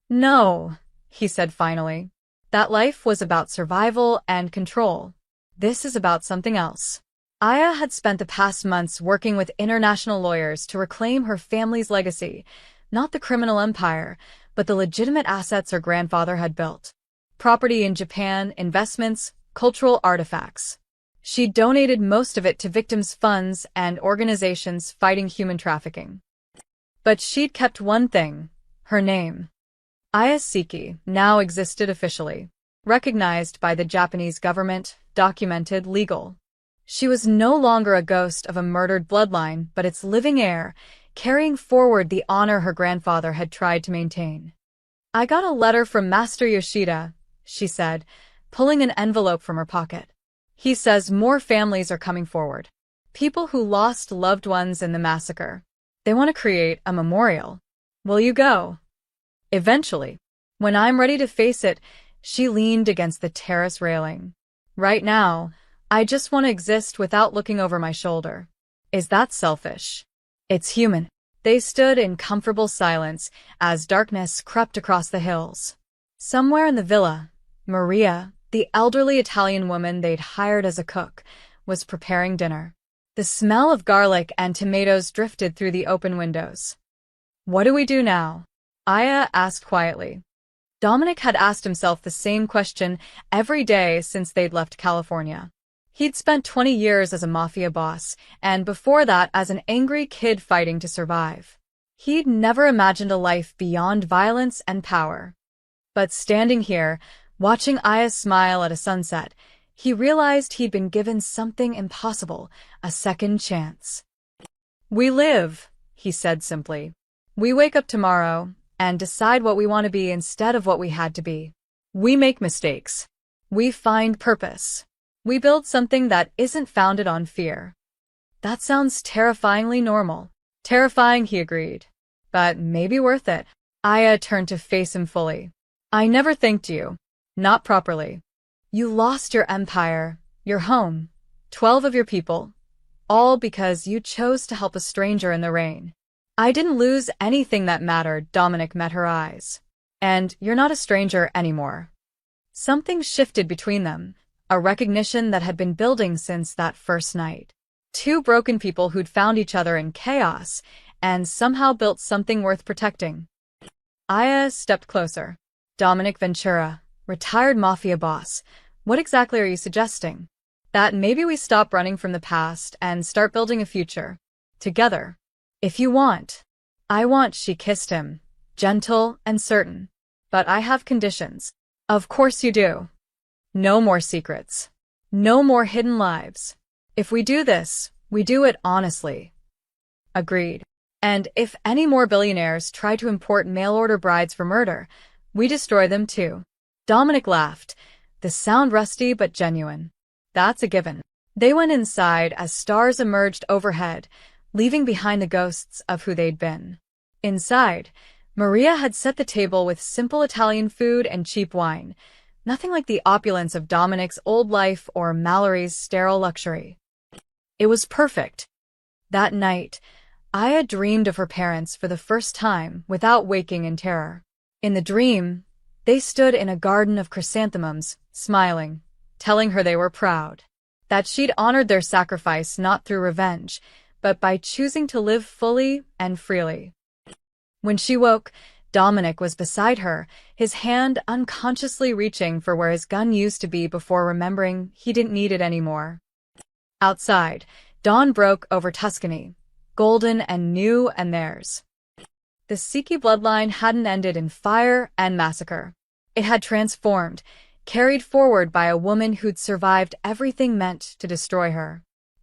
Speaker 1: No, he said finally. That life was about survival and control. This is about something else. Aya had spent the past months working with international lawyers to reclaim her family's legacy, not the criminal empire, but the legitimate assets her grandfather had built. Property in Japan, investments, cultural artifacts. She donated most of it to victims' funds and organizations fighting human trafficking. But she'd kept one thing, her name. Aya Seki now existed officially, recognized by the Japanese government, documented, legal. She was no longer a ghost of a murdered bloodline, but its living heir, carrying forward the honor her grandfather had tried to maintain. I got a letter from Master Yoshida, she said, pulling an envelope from her pocket. He says more families are coming forward. People who lost loved ones in the massacre. They want to create a memorial. Will you go? Eventually. When I'm ready to face it, she leaned against the terrace railing. Right now, I just want to exist without looking over my shoulder. Is that selfish? It's human. They stood in comfortable silence as darkness crept across the hills. Somewhere in the villa, Maria, the elderly Italian woman they'd hired as a cook, was preparing dinner. The smell of garlic and tomatoes drifted through the open windows. What do we do now? Aya asked quietly. Dominic had asked himself the same question every day since they'd left California. He'd spent 20 years as a Mafia boss, and before that as an angry kid fighting to survive. He'd never imagined a life beyond violence and power. But standing here, watching Aya smile at a sunset, he realized he'd been given something impossible, a second chance. We live, he said simply. We wake up tomorrow and decide what we want to be instead of what we had to be. We make mistakes. We find purpose. We build something that isn't founded on fear. That sounds terrifyingly normal. Terrifying, he agreed. But maybe worth it. Aya turned to face him fully. I never thanked you. Not properly. You lost your empire, your home, 12 of your people, all because you chose to help a stranger in the rain. I didn't lose anything that mattered. Dominic met her eyes. And you're not a stranger anymore. Something shifted between them. A recognition that had been building since that first night. Two broken people who'd found each other in chaos and somehow built something worth protecting. Aya stepped closer. Dominic Ventura, retired Mafia boss, what exactly are you suggesting? That maybe we stop running from the past and start building a future. Together. If you want. I want, she kissed him, gentle and certain. But I have conditions. Of course you do. No more secrets. No more hidden lives. If we do this, we do it honestly. Agreed. And if any more billionaires try to import mail-order brides for murder, we destroy them too. Dominic laughed, the sound rusty but genuine. That's a given. They went inside as stars emerged overhead, leaving behind the ghosts of who they'd been. Inside, Maria had set the table with simple Italian food and cheap wine. Nothing like the opulence of Dominic's old life or Mallory's sterile luxury. It was perfect. That night, Aya dreamed of her parents for the first time without waking in terror. In the dream, they stood in a garden of chrysanthemums, smiling, telling her they were proud. That she'd honored their sacrifice not through revenge, but by choosing to live fully and freely. When she woke, Dominic was beside her, his hand unconsciously reaching for where his gun used to be before remembering he didn't need it anymore. Outside, dawn broke over Tuscany, golden and new and theirs. The Seki bloodline hadn't ended in fire and massacre. It had transformed, carried forward by a woman who'd survived everything meant to destroy her.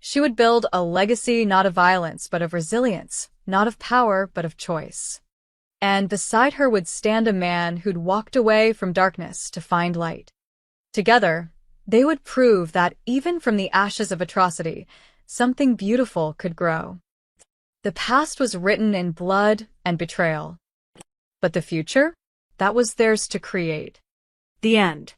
Speaker 1: She would build a legacy not of violence but of resilience, not of power but of choice. And beside her would stand a man who'd walked away from darkness to find light. Together, they would prove that even from the ashes of atrocity, something beautiful could grow. The past was written in blood and betrayal. But the future? That was theirs to create.
Speaker 2: The end.